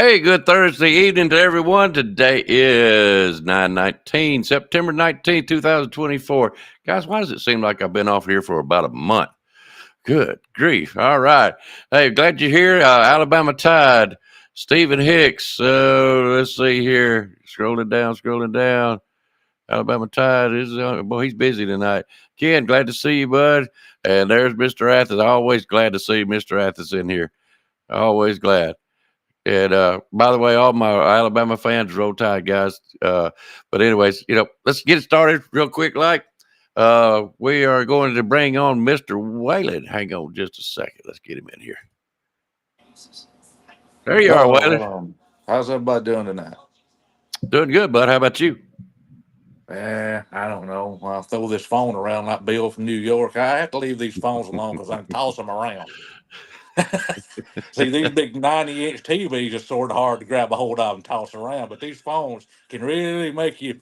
Hey, good Thursday evening to everyone. Today is September 19th, 2024. Guys, why does it seem like I've been off here for about a month? Good grief. All right. Hey, glad you're here. Alabama Tide, Stephen Hicks. Let's see here. Scrolling down. Alabama Tide is, boy, he's busy tonight. Ken, glad to see you, bud. And there's Mr. Athens. Always glad to see Mr. Athens in here. Always glad. And by the way, all my Alabama fans, roll tide, guys. But anyways, let's get it started real quick. We are going to bring on Mr. Whalen. Hang on just a second. Let's get him in here. There you are, Whalen. How's everybody doing tonight? Doing good, bud. How about you? I don't know. I throw this phone around like Bill from New York. I have to leave these phones alone because I can toss them around. See, these big 90-inch TVs are sort of hard to grab a hold of and toss around, but these phones can really make your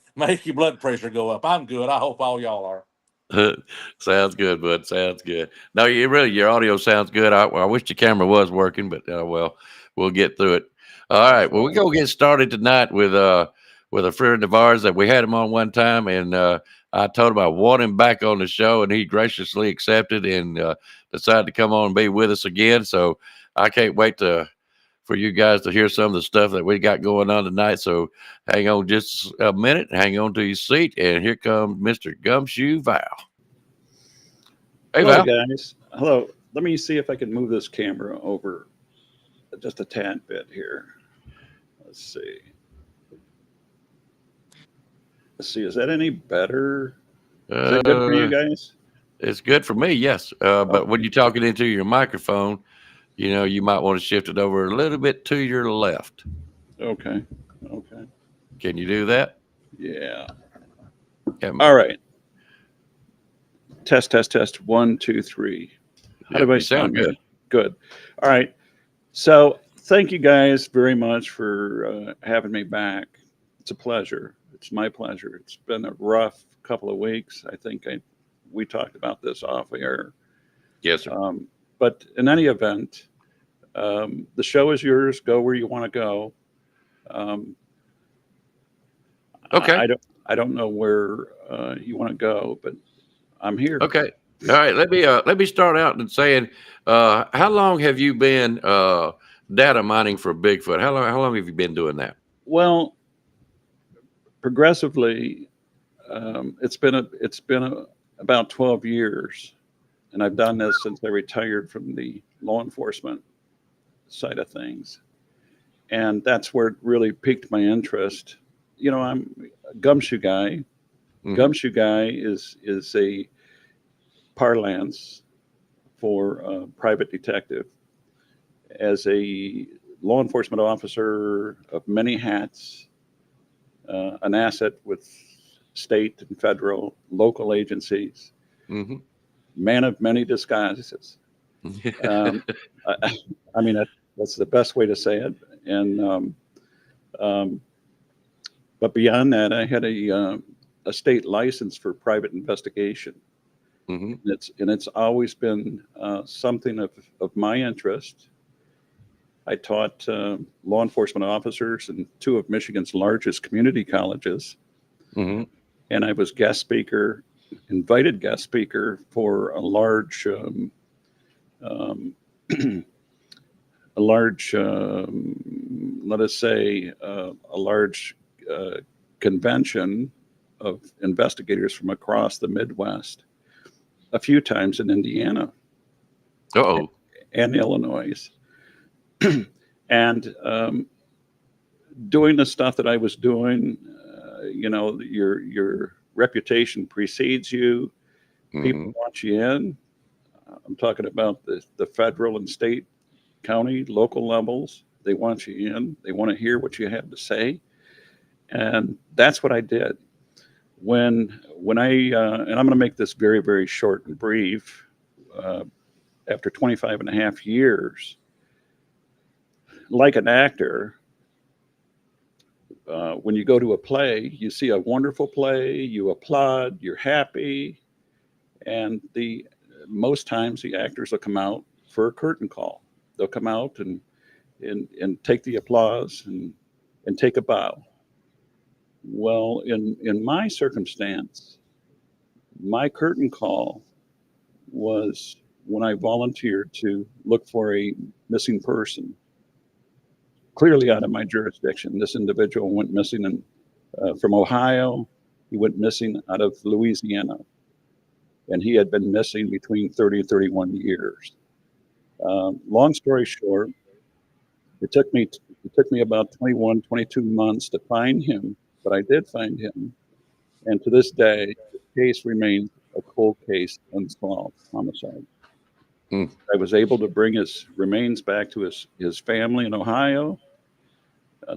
blood pressure go up. I'm good. I hope all y'all are. Sounds good, bud. Sounds good. No, your audio sounds good. I wish the camera was working, but well, we'll get through it. All right. Well, we're gonna get started tonight with a friend of ours that we had him on one time, and I told him I want him back on the show, and he graciously accepted and decided to come on and be with us again. So I can't wait for you guys to hear some of the stuff that we got going on tonight. So hang on just a minute, hang on to your seat, and here comes Mr. Gumshoe Val. Hey, Hello, Val. guys. Hello. Let me see if I can move this camera over just a tad bit here. Let's see. Is that any better? Is that good for you guys? It's good for me, yes. But when you're talking into your microphone, you might want to shift it over a little bit to your left. Okay. Can you do that? Yeah. All right. Test. 1, 2, 3. How do I sound? Good. Good. All right. So thank you guys very much for having me back. It's a pleasure. It's my pleasure. It's been a rough couple of weeks. I think we talked about this off air. Yes, sir. But in any event, the show is yours. Go where you want to go. Okay. I don't know where you want to go, but I'm here. Okay. All right. Let me start out and saying, how long have you been data mining for Bigfoot? How long have you been doing that? Well, progressively, it's been about 12 years, and I've done this since I retired from the law enforcement side of things, and that's where it really piqued my interest. I'm a gumshoe guy. Mm-hmm. Gumshoe guy is a parlance for a private detective. As a law enforcement officer of many hats, an asset with state and federal, local agencies, mm-hmm. Man of many disguises. I mean, that's the best way to say it. And but beyond that, I had a state license for private investigation. Mm-hmm. And it's always been something of my interest. I taught law enforcement officers in 2 of Michigan's largest community colleges. Mm-hmm. And I was invited guest speaker for a large let us say, a large convention of investigators from across the Midwest, a few times in Indiana. Uh-oh. And Illinois. And doing the stuff that I was doing, your reputation precedes you. Mm-hmm. People want you in. I'm talking about the federal and state, county, local levels. They want you in. They want to hear what you have to say. And that's what I did. When I, and I'm going to make this very, very short and brief, after 25 and a half years, like an actor, when you go to a play, you see a wonderful play, you applaud, you're happy, and most times the actors will come out for a curtain call. They'll come out and and take the applause and take a bow. Well, in my circumstance, my curtain call was when I volunteered to look for a missing person, clearly out of my jurisdiction. This individual went missing from Ohio. He went missing out of Louisiana, and he had been missing between 30 and 31 years. Long story short, it took me about 21, 22 months to find him, but I did find him. And to this day, the case remains a cold case, unsolved homicide. Hmm. I was able to bring his remains back to his family in Ohio.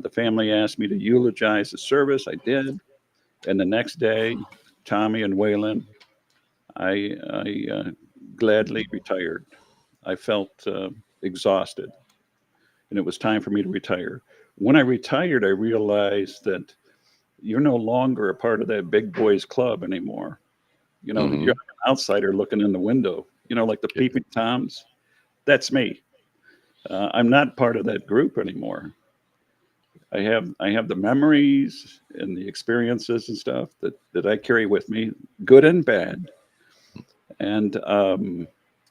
The family asked me to eulogize the service. I did. And the next day, Tommy and Waylon, I gladly retired. I felt exhausted, and it was time for me to retire. When I retired, I realized that you're no longer a part of that big boys club anymore. You know, Mhm. you're an outsider looking in the window, like the peeping Toms. That's me. I'm not part of that group anymore. I have the memories and the experiences and stuff that I carry with me, good and bad. And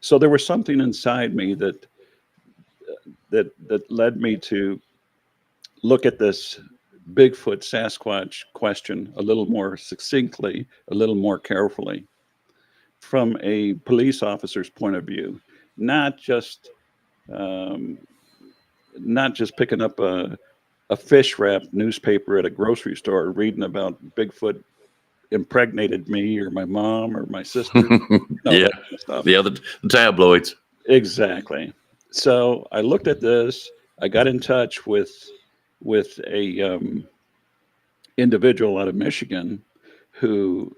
so there was something inside me that led me to look at this Bigfoot Sasquatch question a little more succinctly, a little more carefully, from a police officer's point of view, not just um, not just picking up a fish wrapped newspaper at a grocery store reading about Bigfoot impregnated me or my mom or my sister, Yeah, that kind of stuff. the tabloids. Exactly. So I looked at this. I got in touch with a individual out of Michigan who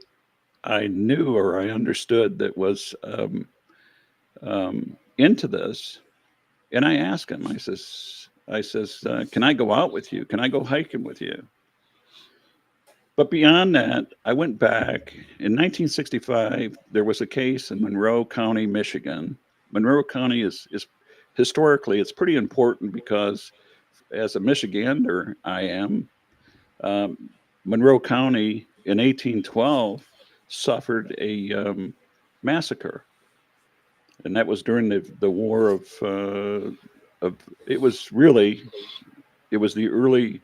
I knew or I understood that was into this, and I asked him. I says, can I go out with you? Can I go hiking with you? But beyond that, I went back in 1965. There was a case in Monroe County, Michigan. Monroe County is historically it's pretty important because as a Michigander, I am. Um, Monroe County in 1812 suffered a massacre, and that was during the War of. It was really it was the early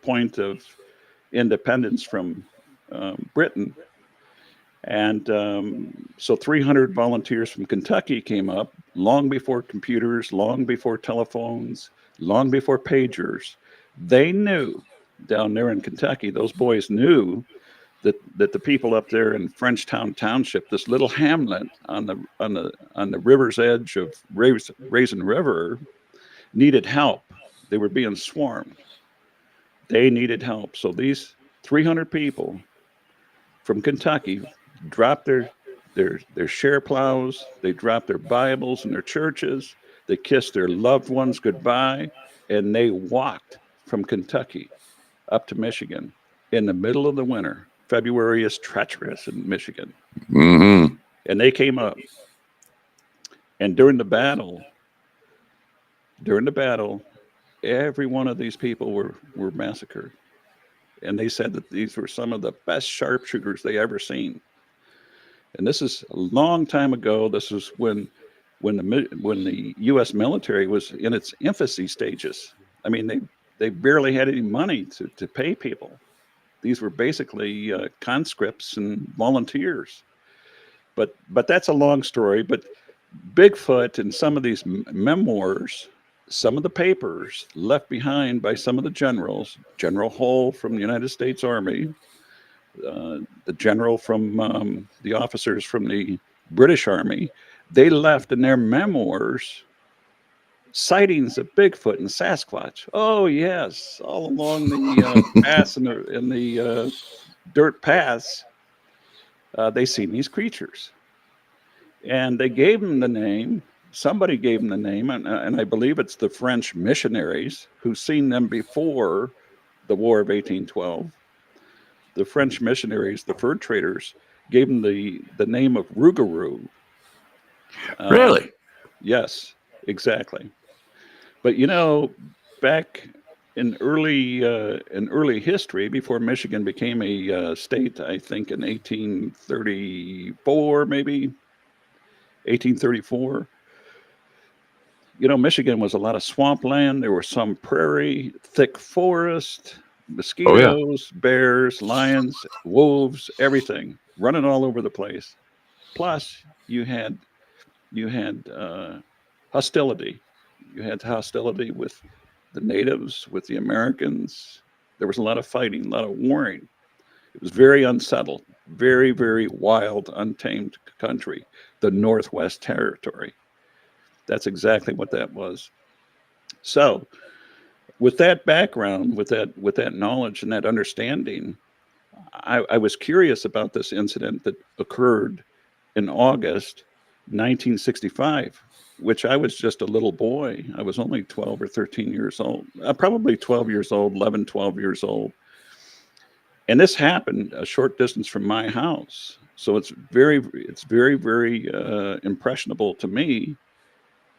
point of independence from Britain, and so 300 volunteers from Kentucky came up long before computers, long before telephones, long before pagers. They knew down there in Kentucky, those boys knew that the people up there in Frenchtown Township, this little hamlet on the river's edge of Raisin River, needed help. They were being swarmed. They needed help. So these 300 people from Kentucky dropped their share plows, they dropped their Bibles in their churches, they kissed their loved ones goodbye, and they walked from Kentucky up to Michigan in the middle of the winter. February is treacherous in Michigan. Mm-hmm. And they came up, and during the battle, every one of these people were massacred. And they said that these were some of the best sharpshooters they ever seen. And this is a long time ago. This was when the U.S. military was in its infancy stages. I mean, they barely had any money to pay people. These were basically conscripts and volunteers. But that's a long story. But Bigfoot and some of these memoirs, some of the papers left behind by some of the generals, General Hull from the United States Army, the general from the officers from the British Army, they left in their memoirs sightings of Bigfoot and Sasquatch. Oh yes, all along the paths and the dirt paths, they seen these creatures, and they gave them the name. Somebody gave them the name, and I believe it's the French missionaries who seen them before the War of 1812. The French missionaries, the fur traders, gave them the name of Rougarou. Um, Really? yes, exactly. But back in early history, before Michigan became a state, I think in 1834, maybe 1834. Michigan was a lot of swampland. There was some prairie, thick forest, Oh yeah. mosquitoes, bears, lions, wolves, everything running all over the place. Plus, you had hostility. You had hostility with the natives, with the Americans. There was a lot of fighting, a lot of warring. It was very unsettled, very, very wild, untamed country, the Northwest Territory. That's exactly what that was. So, with that background, with that knowledge and that understanding, I was curious about this incident that occurred in August 1965, which I was just a little boy. I was only 12 or 13 years old, probably 12 years old, 11, 12 years old. And this happened a short distance from my house. So it's very, very impressionable to me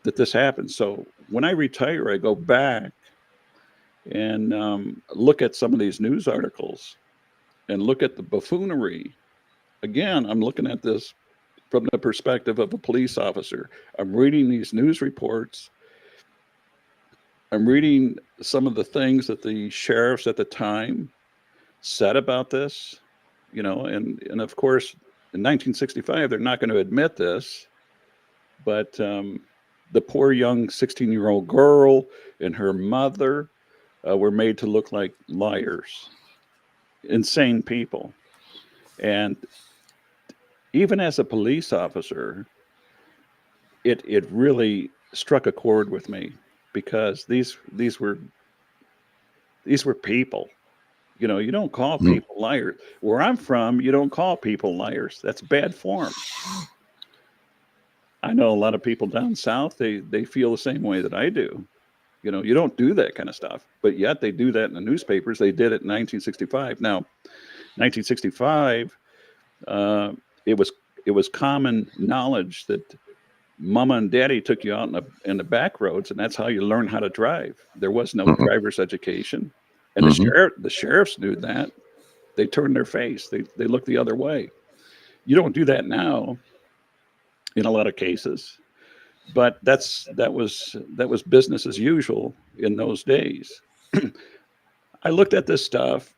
that this happened. So when I retire, I go back and look at some of these news articles and look at the buffoonery. Again, I'm looking at this from the perspective of a police officer. I'm reading these news reports. I'm reading some of the things that the sheriffs at the time said about this, and of course, in 1965, they're not going to admit this, but the poor young 16-year-old girl and her mother were made to look like liars, insane people. And even as a police officer, it really struck a chord with me because these were people. You don't call Mm. people liars. Where I'm from, you don't call people liars. That's bad form. I know a lot of people down south, they feel the same way that I do. You don't do that kind of stuff, but yet they do that in the newspapers. They did it in 1965. Now, 1965, uh, it was it was common knowledge that mama and daddy took you out in the back roads, and that's how you learn how to drive. There was no Mhm. driver's education, and the Mhm. sheriff the sheriffs knew that. They turned their face. They looked the other way. You don't do that now in a lot of cases, but that was business as usual in those days. I looked at this stuff,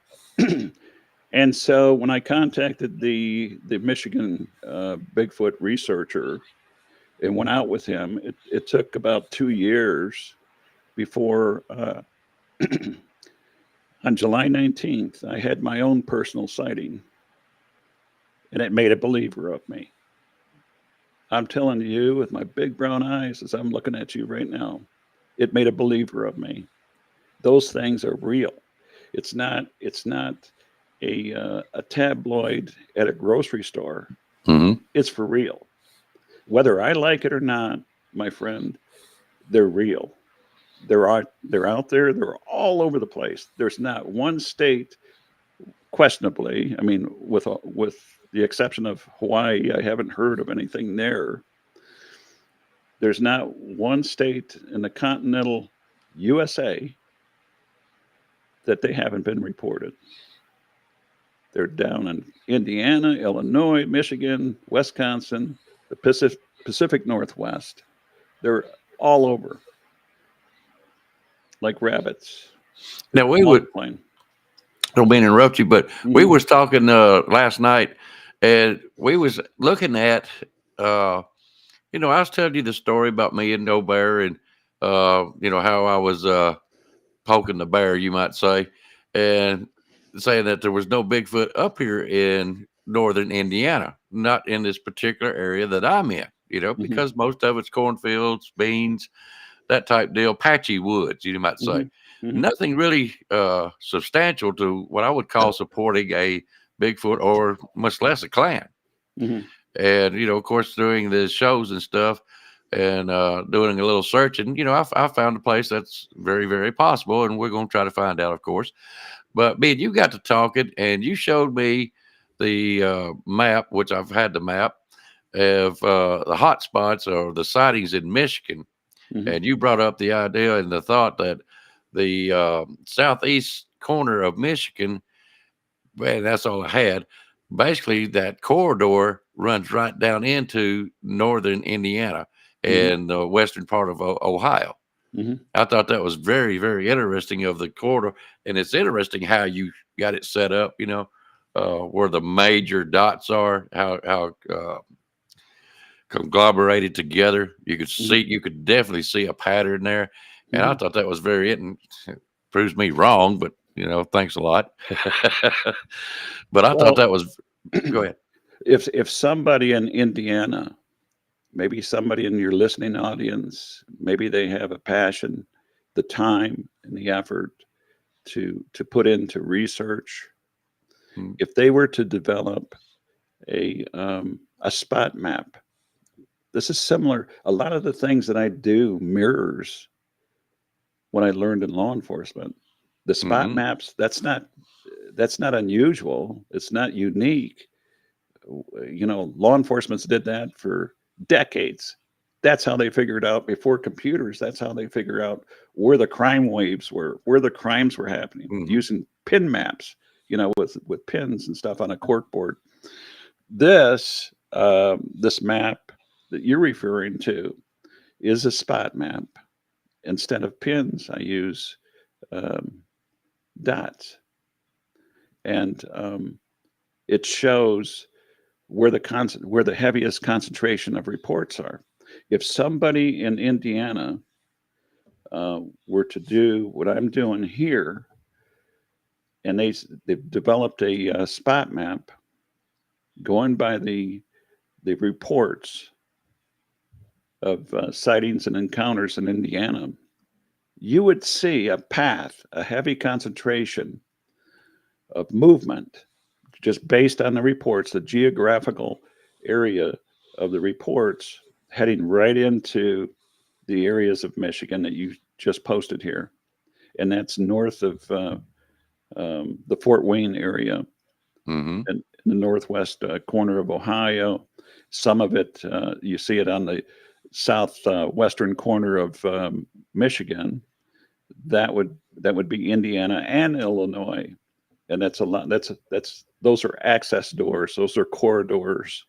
and so when I contacted the Michigan Bigfoot researcher and went out with him, it took about 2 years before on July 19th I had my own personal sighting, and it made a believer of me. I'm telling you with my big brown eyes as I'm looking at you right now, it made a believer of me. Those things are real. It's not a tabloid at a grocery store. Mhm. It's for real. Whether I like it or not, my friend, they're real. They're out there. They're all over the place. There's not one state, questionably. I mean, with the exception of Hawaii, I haven't heard of anything there. There's not one state in the continental USA that they haven't been reported. They're down in Indiana, Illinois, Michigan, Wisconsin, the Pacific Northwest. They're all over like rabbits, Now we would multiplying. don't mean to interrupt you, but we Hmm. was talking last night, and we was looking at uh, I was telling you the story about me and No Bear, and how I was poking the bear, you might say, and saying that there was no Bigfoot up here in northern Indiana, not in this particular area that I'm in. Hmm. Because most of it's cornfields, beans, that type deal, patchy woods, you might say. Hmm. Hmm. Nothing really substantial to what I would call supporting a Bigfoot or much less a clan. Hmm. And, of course, doing the shows and stuff and doing a little searching, I found a place that's very, very possible. And we're going to try to find out, of course. But, man, you got to talking and you showed me the map, which I've had the map of the hot spots or the sightings in Michigan. Mhm. And you brought up the idea and the thought that the southeast corner of Michigan, man, that's all I had. Basically, that corridor runs right down into northern Indiana Mhm. and the western part of Ohio. Mhm. I thought that was very, very interesting of the corridor, and it's interesting how you got it set up. Where the major dots are, how conglomerated together. Mhm. You could definitely see a pattern there, and I Mhm. thought that was very. It proves me wrong, but thanks a lot. But I thought Well, that was. Go ahead. if somebody in Indiana, maybe somebody in your listening audience, maybe they have a passion, the time and the effort to put into research. Mm, If they were to develop a spot map, this is similar. A lot of the things that I do mirrors what I learned in law enforcement. The spot mhm, maps, that's not unusual. It's not unique. Law enforcement's did that for decades. That's how they figured out before computers. That's how they figure out where the crime waves were, where the crimes were happening, mhm, using pin maps, with pins and stuff on a cork board. This map that you're referring to is a spot map. Instead of pins, I use um, dots, and it shows where the heaviest concentration of reports are. If somebody in Indiana were to do what I'm doing here, and they've developed a spot map going by the reports of sightings and encounters in Indiana, you would see a path, a heavy concentration of movement just based on the reports, the geographical area of the reports heading right into the areas of Michigan that you just posted here. And that's north of the Fort Wayne area mhm, and the northwest corner of Ohio. Some of it, you see it on the southwestern corner of Michigan. That would be Indiana and Illinois, and that's a lot. That's those are access doors. Those are corridors,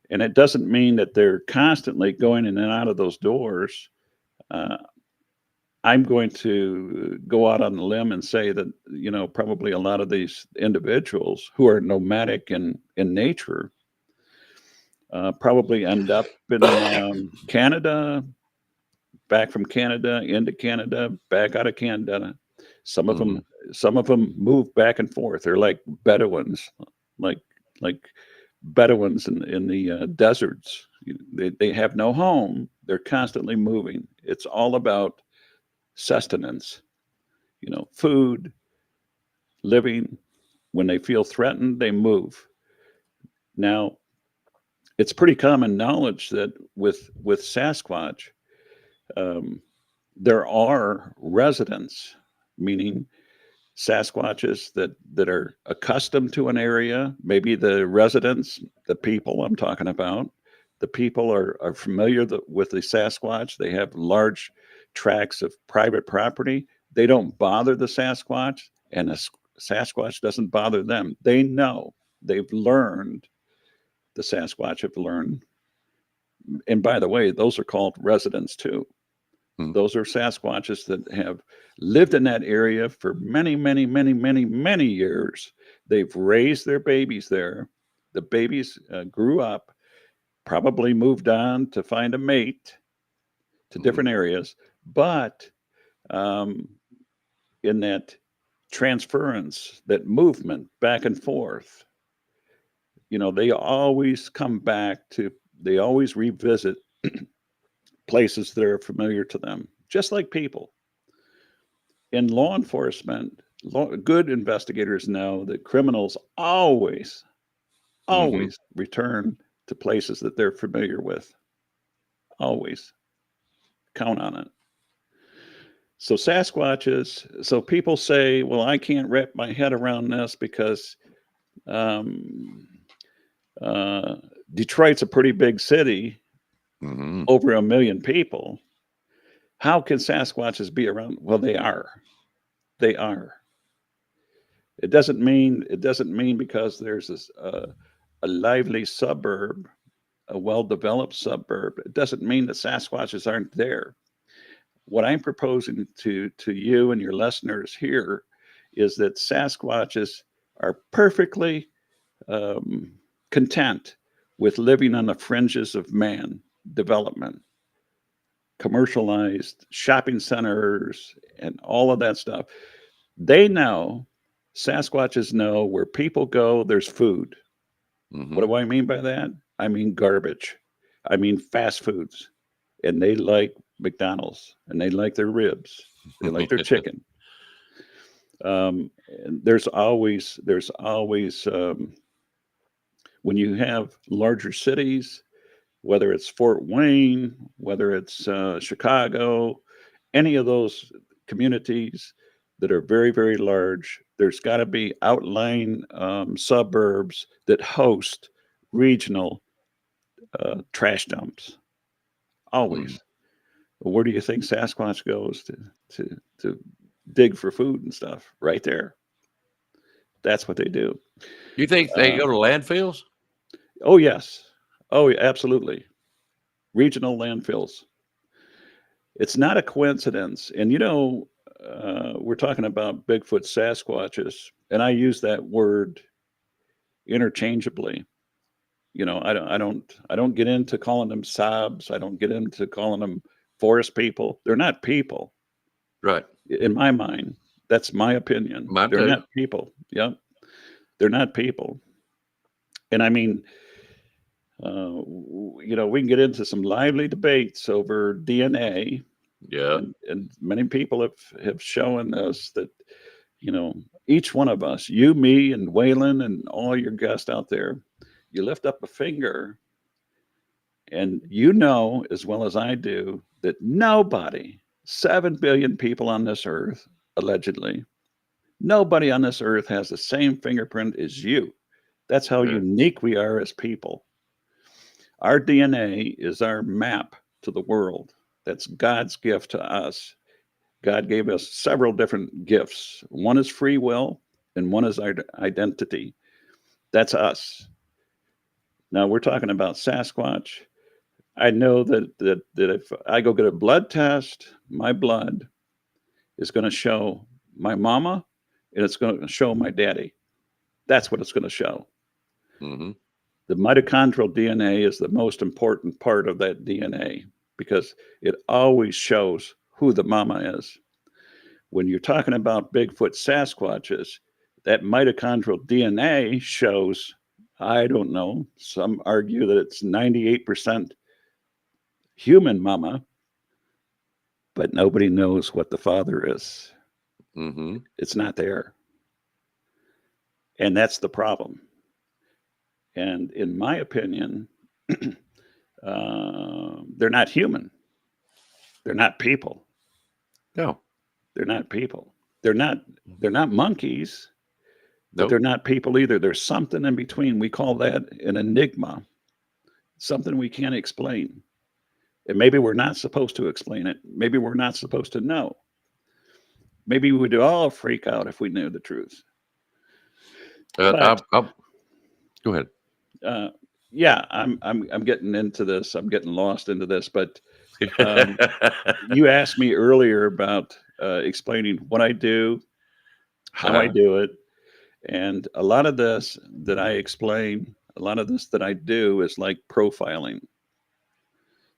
and it doesn't mean that they're constantly going in and out of those doors. Uh, I'm going to go out on the limb and say that probably a lot of these individuals who are nomadic in nature probably end up in Canada, back from Canada into Canada, back out of Canada. Some of them, mhm, some of them move back and forth. They're like Bedouins, like like Bedouins in the deserts. They have no home. They're constantly moving. It's all about sustenance. Food, living. When they feel threatened, they move. Now, it's pretty common knowledge that with Sasquatch, um, there are residents, meaning Sasquatches that are accustomed to an area. Maybe the residents, the people I'm talking about, the people are familiar with the Sasquatch. They have large tracts of private property. They don't bother the Sasquatch, and the Sasquatch doesn't bother them. They know. They've learned. The Sasquatch have learned. And by the way, those are called residents too. mhm, Those are Sasquatches that have lived in that area for many, many, many, many, many years. They've raised their babies there. The babies grew up, probably moved on to find a mate to mhm, different areas. But um, in that transference, that movement back and forth, they always come back to, they always revisit places that are familiar to them, just like people. In law enforcement, good investigators know that criminals always, mhm, always return to places that they're familiar with. Always count on it. So Sasquatches. So people say, "Well, I can't wrap my head around this because um, uh, Detroit's a pretty big city, mhm, over 1 million people. How can Sasquatches be around? Well, they are. They are. It doesn't mean because there's a lively suburb, a well-developed suburb. It doesn't mean that Sasquatches aren't there. What I'm proposing to you and your listeners here is that Sasquatches are perfectly um, content with living on the fringes of man development, commercialized shopping centers, and all of that stuff. They know, Sasquatches know where people go, there's food. What Mm-hmm. do I mean by that? I mean garbage. I mean fast foods. And they like McDonald's and they like their ribs. They like their chicken. And there's always when you have larger cities, whether it's Fort Wayne, whether it's Chicago, any of those communities that are very, very large, there's got to be outlying suburbs that host regional trash dumps. Mm. Always. Where do you think Sasquatch goes to dig for food and stuff? Right there. That's what they do. You think they Uh, go to landfills? oh yes. Oh, yeah, absolutely. Regional landfills. It's not a coincidence. And we're talking about Bigfoot Sasquatches, and I use that word interchangeably. I don't get into calling them sobs. I don't get into calling them forest people. They're not people Right. in my mind. That's my opinion. Mine They're too. not people. Yep, they're not people. And I mean, we can get into some lively debates over DNA, Yeah. and many people have shown us that each one of us, you, me, and Waylon, and all your guests out there, you lift up a finger, and as well as I do, that nobody, 7 billion people on this earth, allegedly, nobody on this earth has the same fingerprint as you. That's how Yeah. unique we are as people. Our DNA is our map to the world. That's God's gift to us. God gave us several different gifts. One is free will, and one is our identity. That's us. Now we're talking about Sasquatch. I know that if I go get a blood test, my blood is going to show my mama, and it's going to show my daddy. That's what it's going to show. Mm-hmm. The mitochondrial DNA is the most important part of that DNA because it always shows who the mama is. When you're talking about Bigfoot Sasquatches, that mitochondrial DNA shows, I don't know, some argue that it's 98% human mama, but nobody knows what the father is. Mm-hmm. It's not there. And that's the problem. And in my opinion, they're not human. They're not people. No. They're not people. They're not monkeys, but they're Nope. not people either. There's something in between. We call that an enigma, something we can't explain. And maybe we're not supposed to explain it. Maybe we're not supposed to know. Maybe we would all freak out if we knew the truth. But I'll go ahead. uh, yeah, I'm getting into this. I'm getting lost into this. But um, you asked me earlier about explaining what I do, how I Uh-huh. do it, and a lot of this that I explain, a lot of this that I do is like profiling.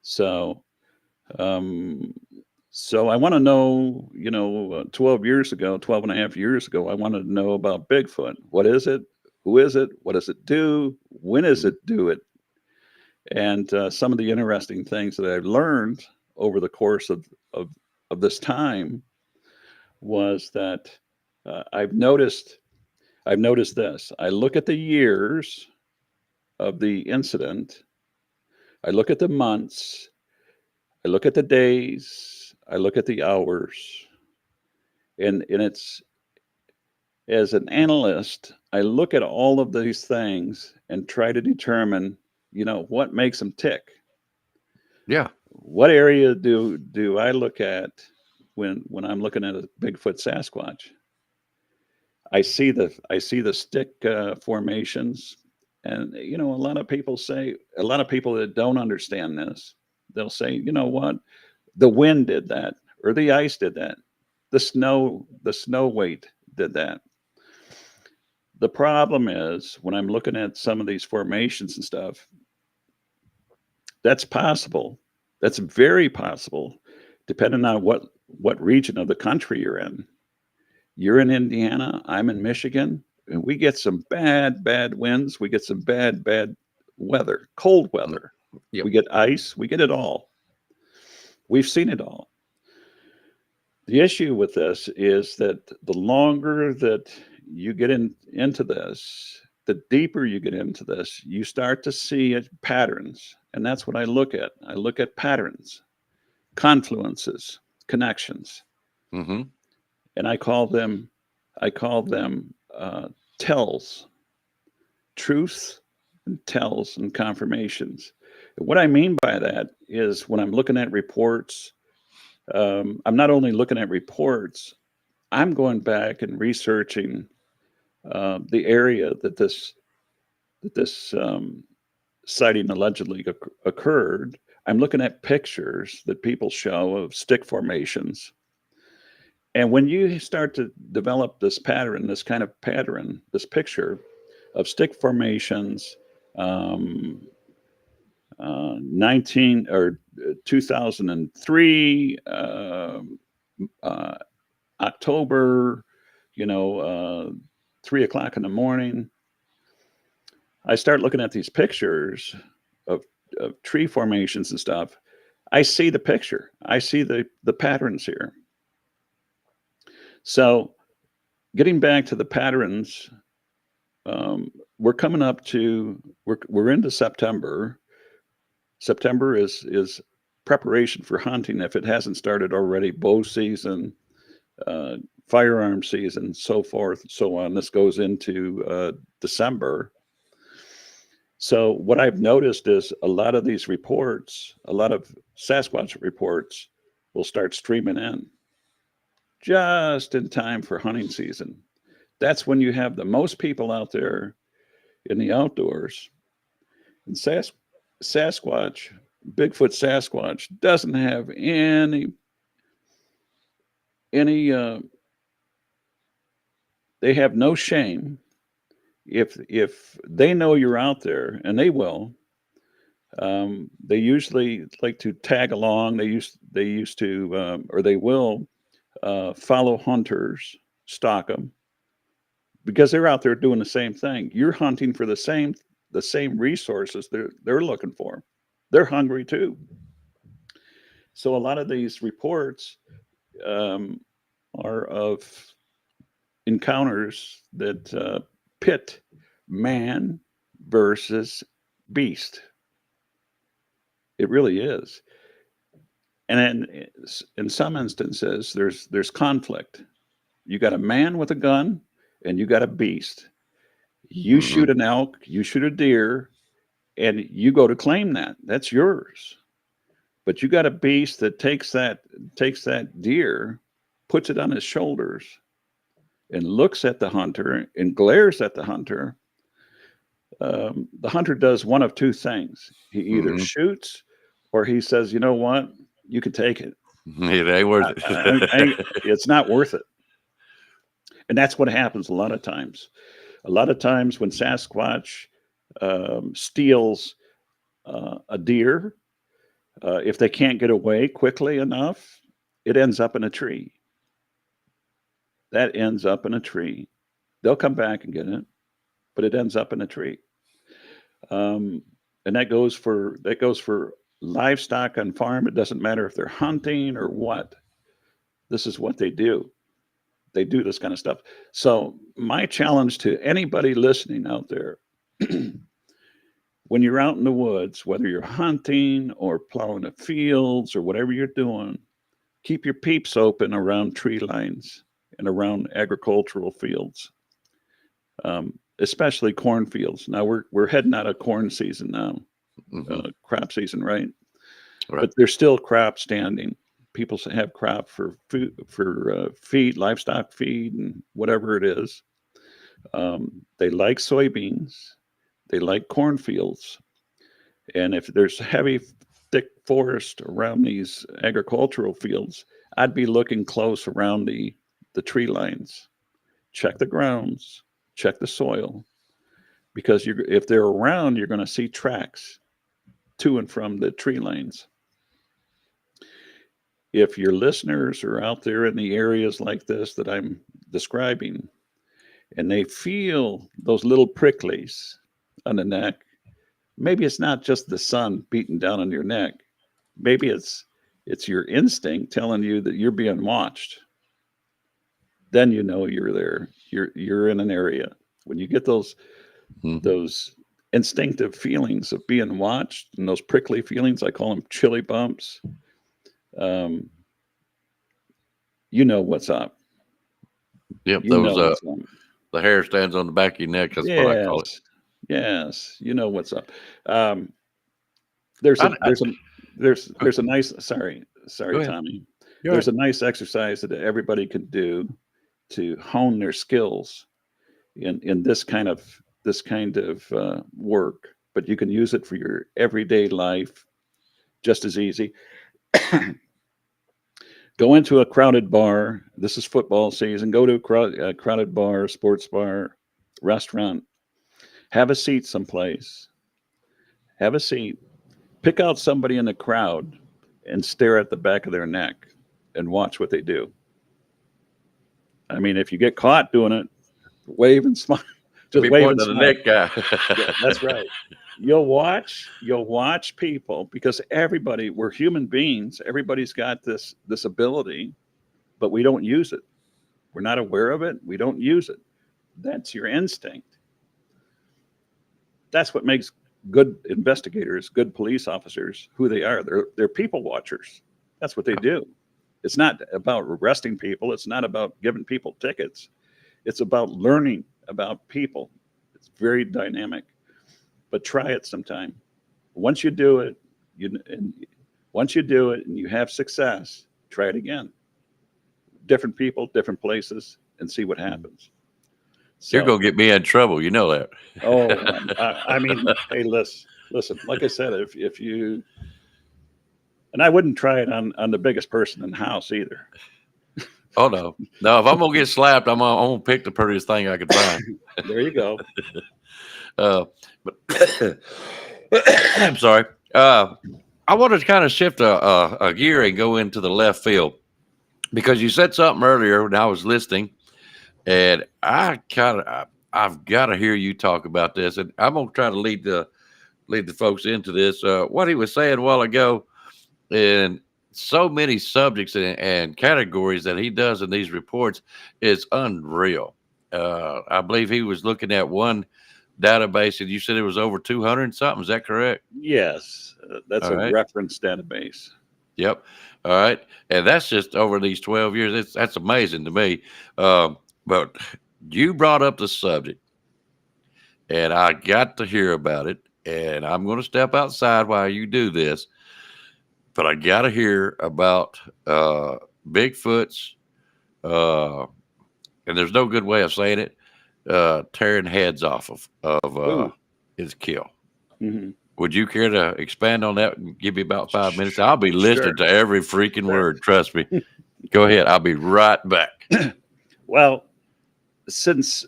So, um, so I want to know, 12 years ago, 12 and a half years ago, I wanted to know about Bigfoot. What is it? Who is it? What does it do? When does Mhm. it do it? And some of the interesting things that I've learned over the course of this time was that I've noticed this. I look at the years of the incident. I look at the months. I look at the days. I look at the hours. And it's, as an analyst, I look at all of these things and try to determine, what makes them tick. Yeah. what area do I look at when I'm looking at a Bigfoot Sasquatch? I see the stick formations, and a lot of people say, a lot of people that don't understand this, they'll say, you know what, the wind did that, or the ice did that, the snow weight did that. The problem is when I'm looking at some of these formations and stuff, that's possible. That's very possible, depending on what region of the country you're in. You're in Indiana, I'm in Michigan, and we get some bad winds. We get some bad weather, cold Mm, weather. yep. We get ice. We get it all. We've seen it all. The issue with this is that the longer that you get into this, the deeper you get into this, you start to see patterns. And that's what I look at. I look at patterns, confluences, connections, Mm-hmm. and I call them tells, truths, and tells and confirmations. What I mean by that is when I'm looking at reports, I'm not only looking at reports, I'm going back and researching the area that this sighting allegedly occurred. I'm looking at pictures that people show of stick formations. And when you start to develop this pattern, this kind of pattern, this picture of stick formations, um, 19 or 2003, uh, October, you know, 3 o'clock in the morning, I start looking at these pictures of, of tree formations and stuff. I see the picture. I see the patterns here. So getting back to the patterns, we're coming up to we're into September. September is preparation for hunting if it hasn't started already. Bow season, uh, firearm season, so forth, so on. This goes into December. So what I've noticed is a lot of these reports, a lot of Sasquatch reports, will start streaming in just in time for hunting season. That's when you have the most people out there in the outdoors. And Sasquatch, Bigfoot Sasquatch, doesn't have any. They have no shame if they know you're out there, and they will. They usually like to tag along. They used to or they will follow hunters, stalk them because they're out there doing the same thing. You're hunting for the same resources they're looking for. They're hungry too. So a lot of these reports um, are of encounters that pit man versus beast. It really is. And in some instances, there's conflict. You got a man with a gun, and you got a beast. You Mm-hmm. shoot an elk, you shoot a deer, and you go to claim that. That's yours. But you got a beast that takes that deer, puts it on his shoulders, and looks at the hunter and glares at the hunter. The hunter does one of two things. He either Mm-hmm. shoots or he says, you know what, you can take it. It ain't worth It's not worth it. And that's what happens a lot of times. A lot of times when Sasquatch steals a deer, if they can't get away quickly enough, it ends up in a tree. That ends up in a tree. They'll come back and get it, but it ends up in a tree. Um, and that goes for livestock on farm. It doesn't matter if they're hunting or what. This is what they do. They do this kind of stuff. So my challenge to anybody listening out there, when you're out in the woods, whether you're hunting or plowing the fields or whatever you're doing, keep your peeps open around tree lines and around agricultural fields, especially cornfields. Now we're heading out of corn season now, Mm-hmm. crop season, right? Right. but there's still crop standing. People have crop for food, for feed, livestock feed, and whatever it is. They like soybeans. They like cornfields. And if there's heavy, thick forest around these agricultural fields, I'd be looking close around the tree lines. Check the grounds, check the soil, because if they're around, you're going to see tracks to and from the tree lines. If your listeners are out there in the areas like this that I'm describing, and they feel those little pricklies on the neck, maybe it's not just the sun beating down on your neck. Maybe it's your instinct telling you that you're being watched. Then you know you're there. You're in an area. When you get Mhm. those instinctive feelings of being watched and those prickly feelings, I call them chilly bumps. Um, you know what's up. Yep. You Those know what's up. the hair stands on the back of your neck. That's what I call it. Yes, yes, you know what's up. Um, there's I, a I, there's a nice go sorry ahead. Tommy. Go There's ahead. a nice exercise that everybody can do to hone their skills in this kind of work, but you can use it for your everyday life just as easy. Go into a crowded bar. This is football season. Go to a crowded bar, sports bar, restaurant. Have a seat someplace. Have a seat. Pick out somebody in the crowd and stare at the back of their neck and watch what they do. I mean, if you get caught doing it, wave and smile. I'll Just be wave and pointing at the smile. neck guy. Yeah, that's right. You'll watch people, because we're human beings. Everybody's got this ability, but we don't use it. We're not aware of it. We don't use it. That's your instinct. That's what makes good investigators, good police officers, who they are. They're people watchers. That's what they do. It's not about arresting people. It's not about giving people tickets. It's about learning about people. It's very dynamic. But try it sometime. Once you do it, and once you do it and you have success, try it again. Different people, different places, and see what happens. You're So, gonna get me in trouble. You know that. oh, I mean, hey, listen. Like I said, if you, and I wouldn't try it on the biggest person in the house either. Oh no, no! If I'm gonna get slapped, I'm gonna pick the prettiest thing I can find. There you go. But I'm sorry. I wanted to kind of shift a gear and go into the left field, because you said something earlier when I was listening, and I've got to hear you talk about this, and I'm gonna try to lead the folks into this. What he was saying a while ago, and so many subjects and categories that he does in these reports is unreal. I believe he was looking at one database, and you said it was over 200 and something. Is that correct? Yes, that's All a right. reference database. Yep. All right. And that's just over these 12 years. That's amazing to me. But you brought up the subject, and I got to hear about it. And I'm going to step outside while you do this, but I got to hear about Bigfoot's, uh, and there's no good way of saying it, tearing heads off of Ooh. his kill. Hmm. Would you care to expand on that and give me about 5 minutes? I'll be listening Sure. to every freaking Sure. word. Trust me. Go ahead. I'll be right back. Well, since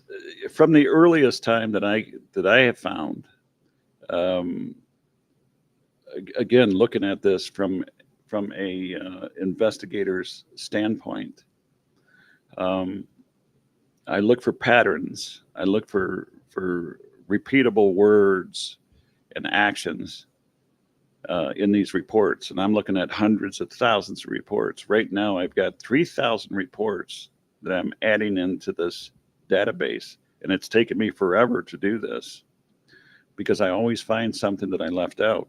from the earliest time that I have found, um, again, looking at this from a investigator's standpoint, um, I look for patterns. I look for repeatable words and actions in these reports, and I'm looking at hundreds of thousands of reports. Right now, I've got 3,000 reports that I'm adding into this database, and it's taken me forever to do this because I always find something that I left out.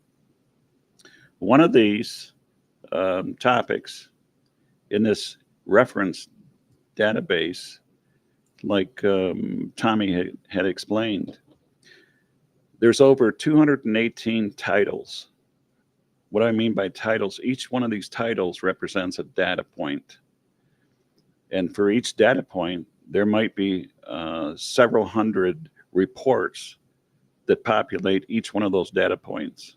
One of these topics in this reference database, like Tommy had explained, there's over 218 titles What I mean by titles, each one of these titles represents a data point. And for each data point, there might be several hundred reports that populate each one of those data points.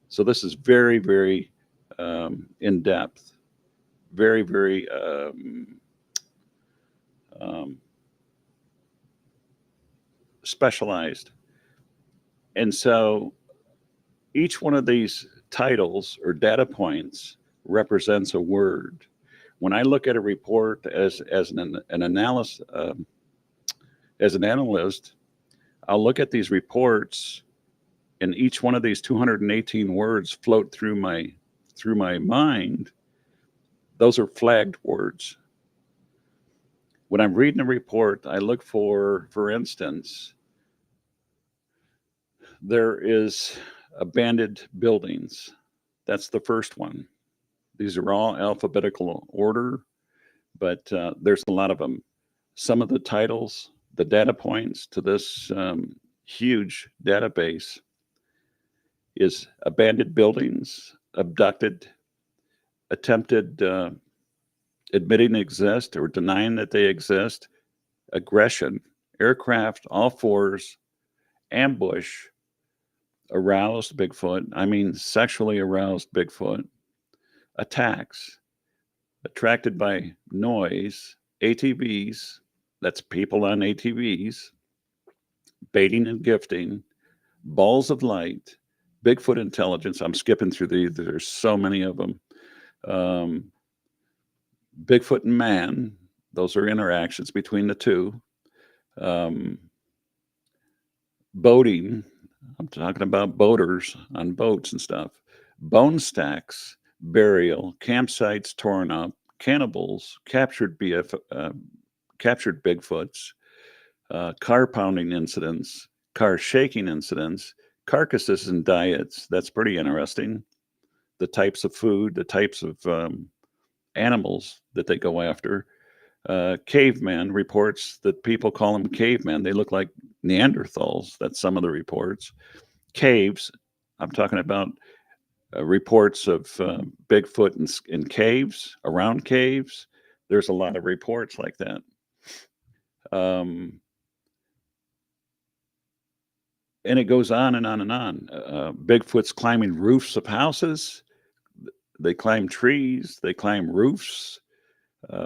So this is very, very in depth, very, very specialized. And so each one of these titles or data points represents a word. When I look at a report as an analysis, as an analyst, I'll look at these reports, and each one of these 218 words float through my mind. Those are flagged words. When I'm reading a report, I look for instance, there is abandoned buildings. That's the first one. These are all alphabetical order, but there's a lot of them. Some of the titles, the data points to this huge database is abandoned buildings, abducted, attempted admitting they exist or denying that they exist, aggression, aircraft, all fours, ambush, aroused Bigfoot. I mean, sexually aroused Bigfoot, attacks, attracted by noise, ATVs, that's people on ATVs, baiting and gifting, balls of light, Bigfoot intelligence. I'm skipping through these. There's so many of them. Bigfoot and man, those are interactions between the two. Boating, I'm talking about boaters on boats and stuff. Bone stacks, burial, campsites torn up, cannibals, captured Bigfoots, car pounding incidents, car shaking incidents, carcasses and diets. That's pretty interesting. The types of food, the types of animals that they go after. Caveman reports that people call them cavemen. They look like Neanderthals. That's some of the reports. Caves, I'm talking about reports of Bigfoot in caves, around caves. There's a lot of reports like that. And it goes on and on and on. Bigfoot's climbing roofs of houses. They climb trees. They climb roofs.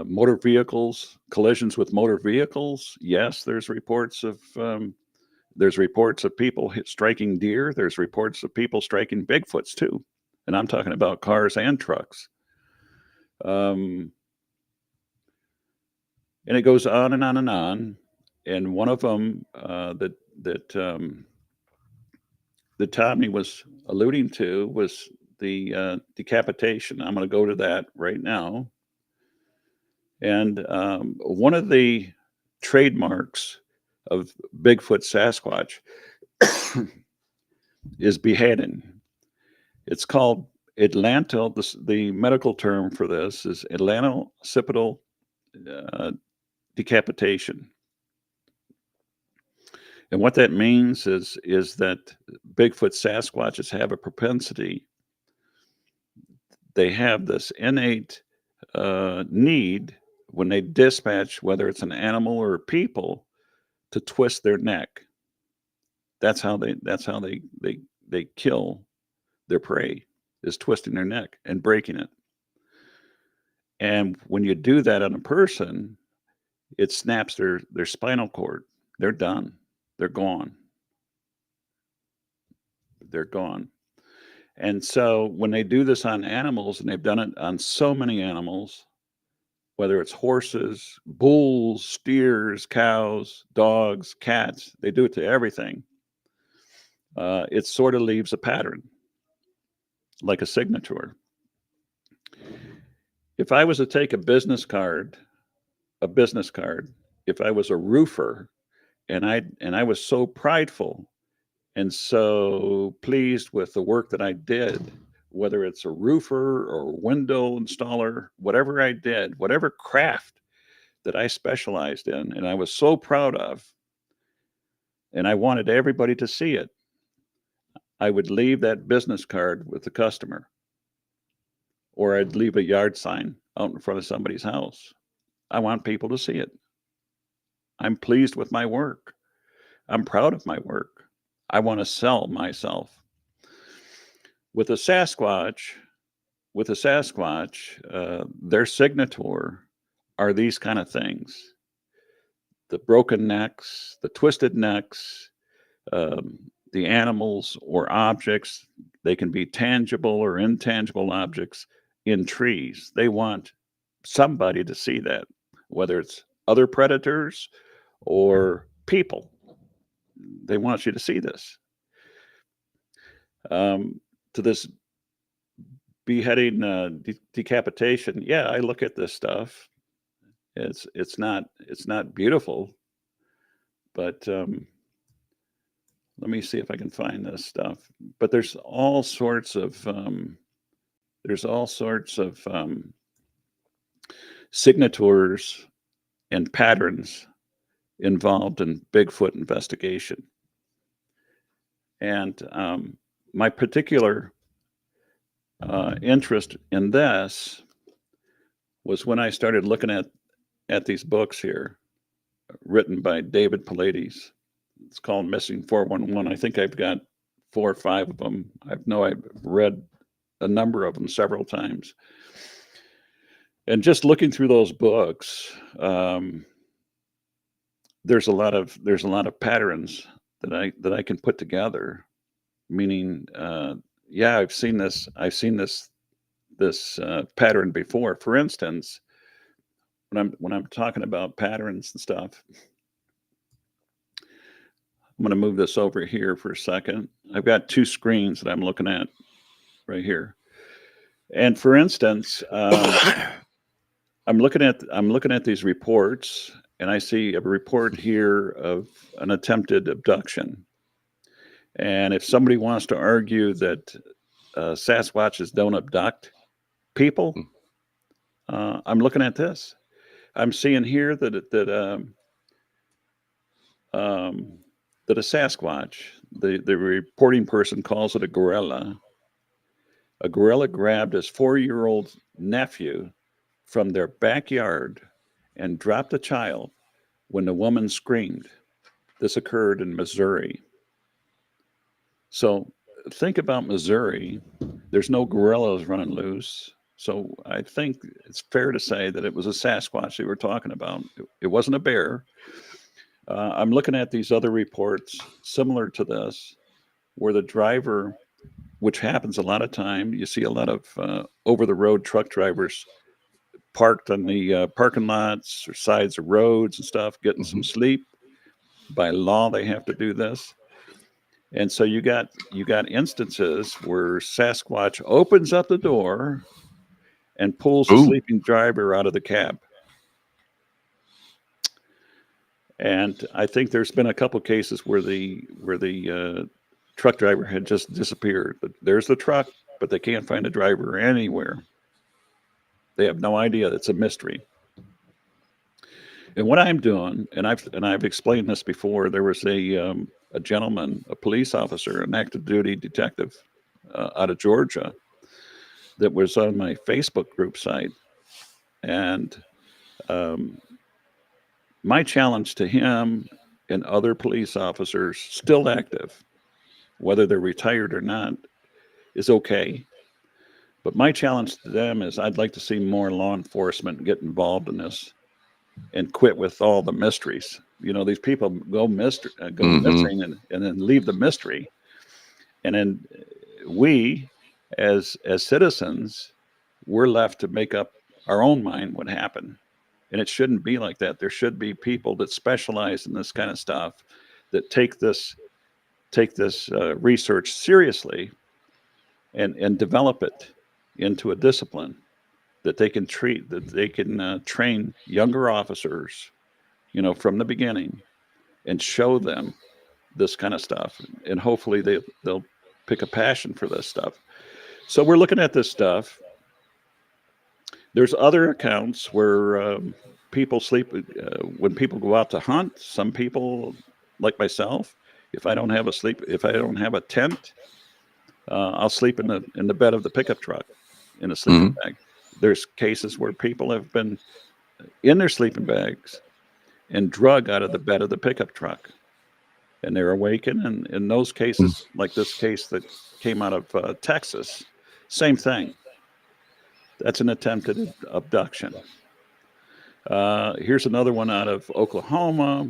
Motor vehicles, collisions with motor vehicles. Yes, there's reports of people striking deer. There's reports of people striking Bigfoots too, and I'm talking about cars and trucks. And it goes on and on and on. And one of them that Tommy was alluding to was the decapitation. I'm going to go to that right now. And one of the trademarks of Bigfoot Sasquatch is beheading. It's called the medical term for this is atlanto-occipital decapitation. And what that means is that Bigfoot Sasquatches have a propensity. They have this innate need when they dispatch, whether it's an animal or people, to twist their neck. That's how they kill their prey, is twisting their neck and breaking it. And when you do that on a person, it snaps their spinal cord. They're done. They're gone. They're gone. And so when they do this on animals, and they've done it on so many animals, whether it's horses, bulls, steers, cows, dogs, cats, they do it to everything. It sort of leaves a pattern, like a signature. If I was to take a business card, if I was a roofer, and I was so prideful and so pleased with the work that I did, whether it's a roofer or window installer, whatever I did, whatever craft that I specialized in, and I was so proud of, and I wanted everybody to see it, I would leave that business card with the customer, or I'd leave a yard sign out in front of somebody's house. I want people to see it. I'm pleased with my work. I'm proud of my work. I want to sell myself. With a Sasquatch, their signature are these kind of things: the broken necks, the twisted necks, the animals or objects. They can be tangible or intangible objects in trees. They want somebody to see that, whether it's other predators or people. They want you to see this. To this beheading, decapitation. Yeah, I look at this stuff. It's not beautiful, but let me see if I can find this stuff. But there's all sorts of signatures and patterns involved in Bigfoot investigation. And my particular interest in this was when I started looking at these books here, written by David Paulides. It's called Missing 411. I think I've got 4 or 5 of them. I've read a number of them several times. And just looking through those books, there's a lot of patterns that I can put together. Meaning, yeah, I've seen this pattern before. For instance, when I'm talking about patterns and stuff, I'm going to move this over here for a second. I've got 2 screens that I'm looking at right here. And for instance, I'm looking at these reports, and I see a report here of an attempted abduction. And if somebody wants to argue that Sasquatches don't abduct people, I'm looking at this. I'm seeing here that a Sasquatch, the reporting person calls it a gorilla. A gorilla grabbed his 4-year-old nephew from their backyard and dropped the child when the woman screamed. This occurred in Missouri. So think about Missouri. There's no gorillas running loose. So I think it's fair to say that it was a Sasquatch they were talking about. It wasn't a bear. I'm looking at these other reports similar to this, where the driver, which happens a lot of time, you see a lot of over-the-road truck drivers parked on the parking lots or sides of roads and stuff, getting some sleep. By law, they have to do this. And so you got instances where Sasquatch opens up the door and pulls the sleeping driver out of the cab. And I think there's been a couple cases where the truck driver had just disappeared. But there's the truck, but they can't find a driver anywhere. They have no idea. It's a mystery. And what I'm doing, and I've explained this before, there was a gentleman, a police officer, an active duty detective out of Georgia that was on my Facebook group site. And my challenge to him and other police officers still active, whether they're retired or not, is okay. But my challenge to them is I'd like to see more law enforcement get involved in this and quit with all the mysteries. You know, these people go missing and then leave the mystery. And then we, as citizens, we're left to make up our own mind what happened. And it shouldn't be like that. There should be people that specialize in this kind of stuff, that take this research seriously and develop it into a discipline that they can train younger officers, you know, from the beginning, and show them this kind of stuff. And hopefully they'll pick a passion for this stuff. So we're looking at this stuff. There's other accounts where people sleep when people go out to hunt. Some people, like myself, if I don't have a tent, I'll sleep in the bed of the pickup truck in a sleeping bag. There's cases where people have been in their sleeping bags and drug out of the bed of the pickup truck, and they're awakened. And in those cases, like this case that came out of Texas, same thing. That's an attempted abduction. Here's another one out of Oklahoma.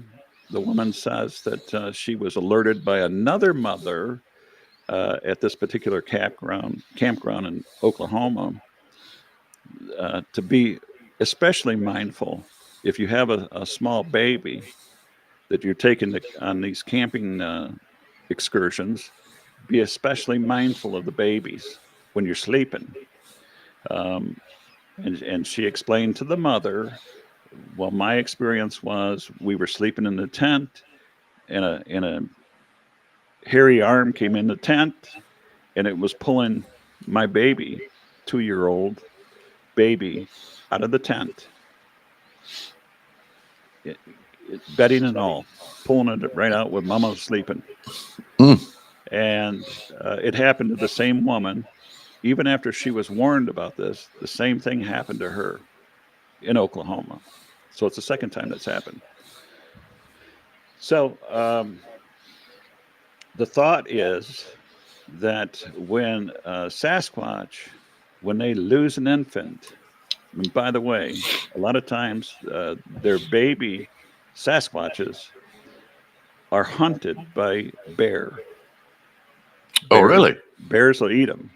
The woman says that she was alerted by another mother at this particular campground in Oklahoma to be especially mindful if you have a small baby that you're taking on these camping excursions. Be especially mindful of the babies when you're sleeping. Um, and she explained to the mother, well, my experience was we were sleeping in the tent, and a hairy arm came in the tent, and it was pulling my baby, 2-year old baby, out of the tent, it, bedding and all, pulling it right out with Mama sleeping. And it happened to the same woman. Even after she was warned about this, the same thing happened to her in Oklahoma. So it's the second time that's happened. So the thought is that when Sasquatch, when they lose an infant, and by the way, a lot of times their baby Sasquatches are hunted by bear. Oh, really? Bears will eat them,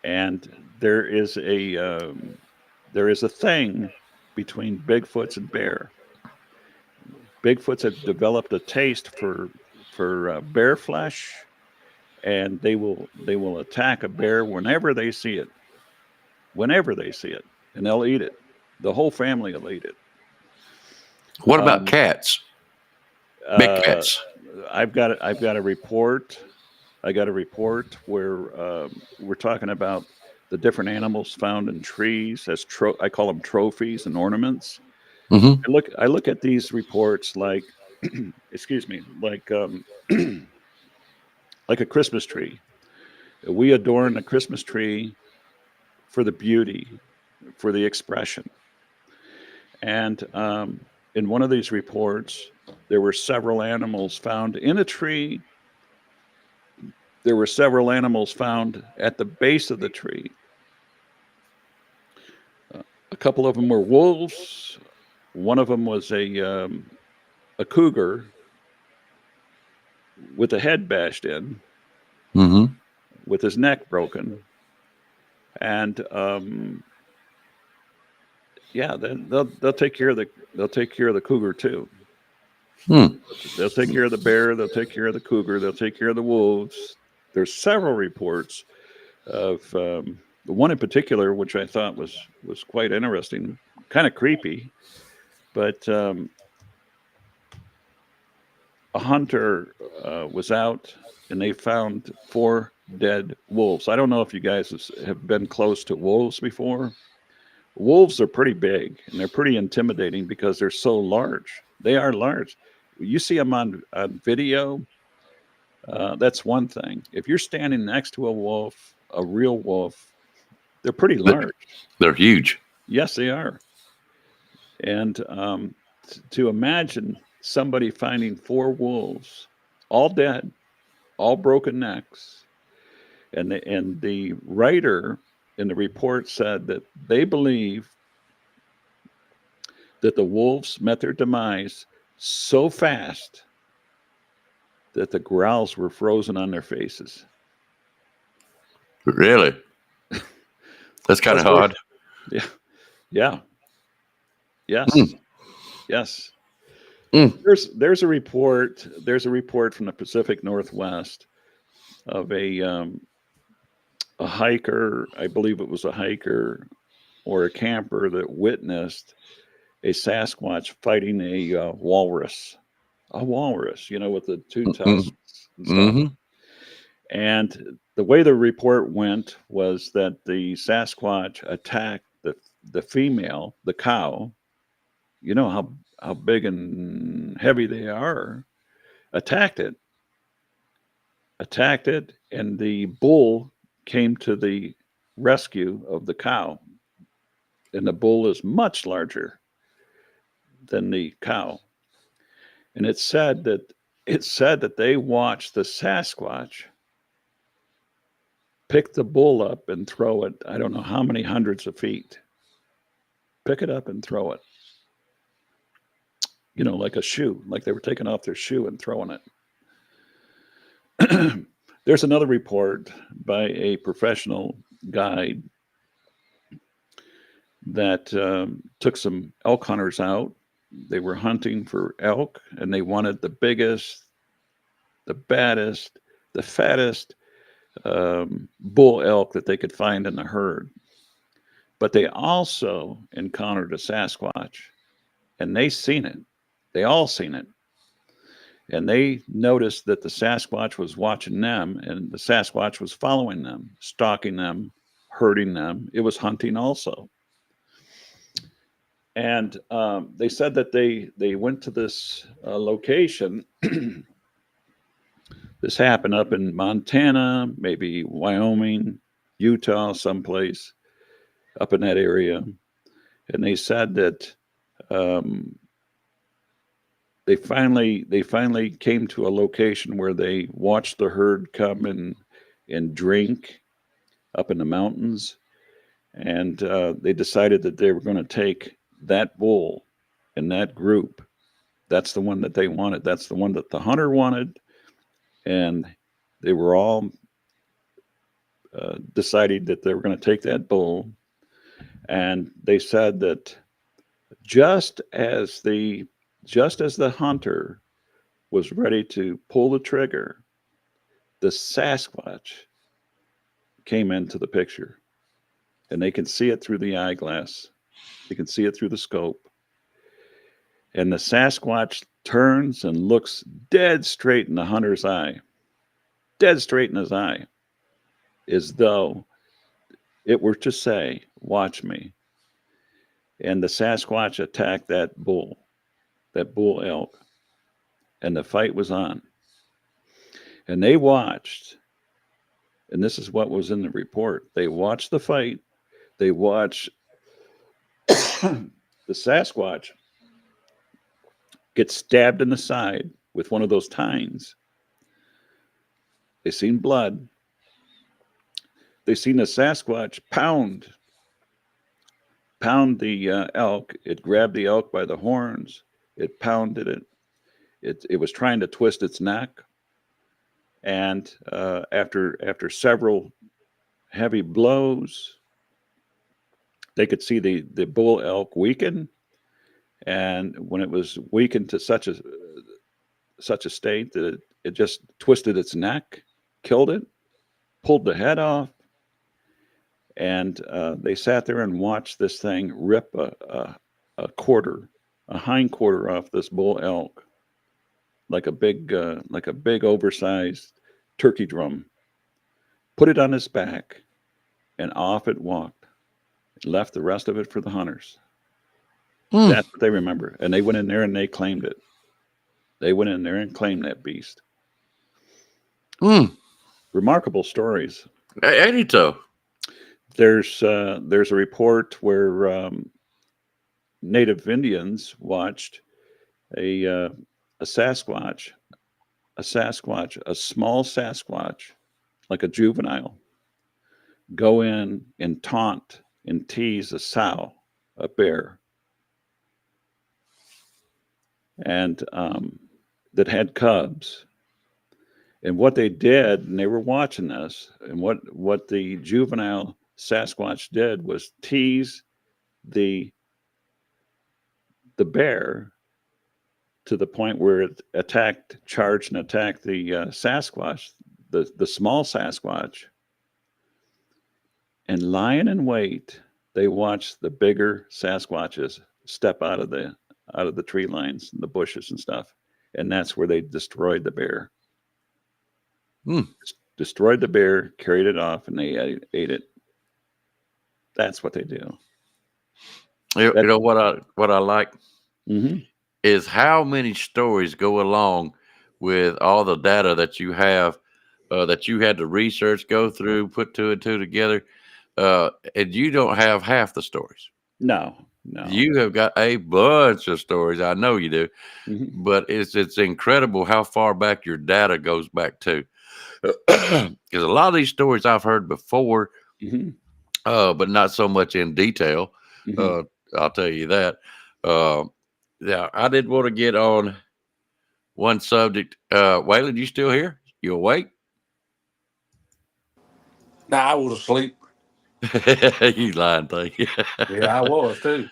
and there is a thing between Bigfoots and bear. Bigfoots have developed a taste for bear flesh, and they will attack a bear whenever they see it, and they'll eat it. The whole family will eat it. What about cats? Big Uh, cats. I've got a report. I got a report where we're talking about the different animals found in trees as I call them trophies and ornaments. Mm-hmm. I look at these reports like, excuse me, like a Christmas tree. We adorn a Christmas tree for the beauty, for the expression. And in one of these reports, there were several animals found in a tree. There were several animals found at the base of the tree. A couple of them were wolves. One of them was a cougar with a head bashed in, Mm-hmm. with his neck broken. And yeah, then they'll take care of the cougar too. Hmm. They'll take care of the bear. They'll take care of the cougar. They'll take care of the wolves. There's several reports of the one in particular, which I thought was quite interesting, kind of creepy. But a hunter was out, and they found 4 dead wolves. I don't know if you guys have been close to wolves before. Wolves are pretty big, and they're pretty intimidating because they're so large. They are large. You see them on video. That's one thing. If you're standing next to a wolf, a real wolf, they're pretty large. They're huge. Yes, they are. And to imagine somebody finding 4 wolves, all dead, all broken necks, and the writer in the report said that they believe that the wolves met their demise so fast that the growls were frozen on their faces. Really? That's kind of That's odd. Yeah. Yeah. Yes. Mm. Yes. Mm. There's a report. There's a report from the Pacific Northwest of a hiker. I believe it was a hiker or a camper that witnessed a Sasquatch fighting a walrus. A walrus, with the 2 tusks and stuff. Mm-hmm. And the way the report went was that the Sasquatch attacked the female, the cow. You know how big and heavy they are. Attacked it, and the bull came to the rescue of the cow, and the bull is much larger than the cow. And it said that they watched the Sasquatch pick the bull up and throw it, I don't know how many hundreds of feet, pick it up and throw it, like a shoe, like they were taking off their shoe and throwing it. There's another report by a professional guide that took some elk hunters out. They were hunting for elk, and they wanted the biggest, the baddest, the fattest bull elk that they could find in the herd. But they also encountered a Sasquatch, and they seen it. They all seen it. And they noticed that the Sasquatch was watching them, and the Sasquatch was following them, stalking them, herding them. It was hunting also. And they said that they went to this location. This happened up in Montana, maybe Wyoming, Utah, someplace up in that area. And they said that they finally came to a location where they watched the herd come and drink up in the mountains. And they decided that they were going to take that bull and that group. That's the one that they wanted. That's the one that the hunter wanted. And they were all decided that they were going to take that bull. And they said that just as the hunter was ready to pull the trigger, the Sasquatch came into the picture. And they can see it through the eyeglass. They can see it through the scope. And the Sasquatch turns and looks dead straight in the hunter's eye. Dead straight in his eye. As though it were to say, watch me. And the Sasquatch attacked that bull elk. And the fight was on. And they watched, and this is what was in the report. They watched the fight. They watched the Sasquatch get stabbed in the side with one of those tines. They seen blood. They seen the Sasquatch pound the elk. It grabbed the elk by the horns. It pounded it. It was trying to twist its neck. And after several heavy blows, they could see the bull elk weaken. And when it was weakened to such a state that it just twisted its neck, killed it, pulled the head off, and they sat there and watched this thing rip a hind quarter off this bull elk, like a big oversized turkey drum. Put it on its back, and off it walked. It left the rest of it for the hunters. That's what they remember. And they went in there and they claimed it. They went in there and claimed that beast. Remarkable stories. Ain't so? There's a report where Native Indians watched a Sasquatch, a small Sasquatch, like a juvenile, go in and taunt and tease a sow, a bear, and that had cubs. And what they did, and they were watching this, and what the juvenile Sasquatch did was tease the bear to the point where it charged and attacked the Sasquatch, the small Sasquatch. And lying in wait, they watched the bigger Sasquatches step out of the tree lines and the bushes and stuff. And that's where they destroyed the bear. Destroyed the bear, carried it off, and they ate it. That's what they do. You know what I like is how many stories go along with all the data that you have that you had to research, go through, put two and two together, and you don't have half the stories. No. You have got a bunch of stories. I know you do, Mhm. but it's incredible how far back your data goes back to. Because a lot of these stories I've heard before, Mhm. but not so much in detail. Mhm. Uh, I'll tell you that. Uh, yeah, I did want to get on one subject. Waylon, you still here? You awake? Nah, I was asleep. You lying thing. Yeah, I was too.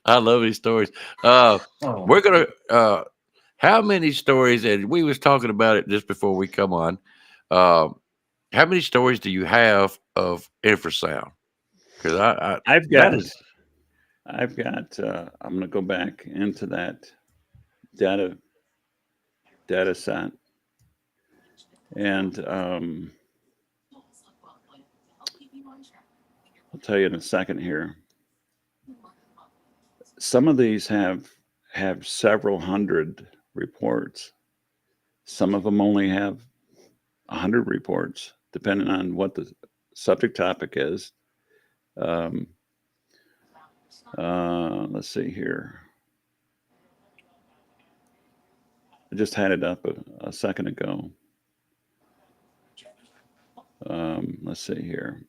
I love these stories. Uh, Oh, we're gonna. How many stories? And we was talking about it just before we come on. Um, how many stories do you have of infrasound? Because I've that got, is I'm going to go back into that data set, and I'll tell you in a second here. Some of these have several hundred reports. Some of them only have 100 reports, depending on what the subject topic is. Um, let's see here. I just had it up a second ago. Let's see here.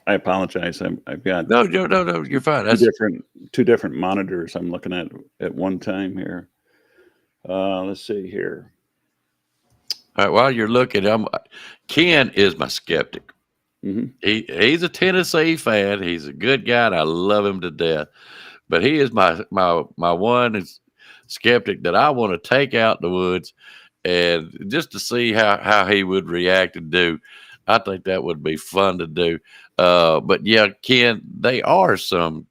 I apologize. I've got no, no, no, no. You're fine. two That's different two different monitors I'm looking at one time here. Let's see here. all right. While you're looking, Ken is my skeptic. Hmm. He's a Tennessee fan. He's a good guy, and I love him to death. But he is my one is skeptic that I want to take out in the woods and just to see how he would react and do. I think that would be fun to do. But yeah, Ken, they are some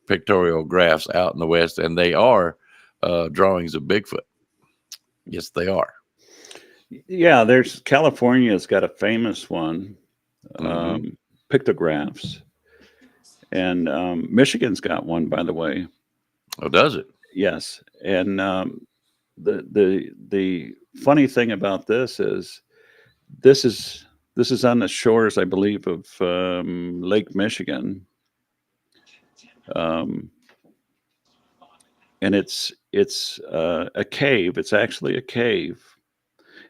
pictorial graphs out in the West, and they are drawings of Bigfoot. Yes, they are. Yeah, there's California's got a famous one, Hmm. pictographs, and Michigan's got one, by the way. Oh, does it? Yes, and the funny thing about this is this is on the shores, I believe, of Lake Michigan, um, and it's a cave. It's actually a cave.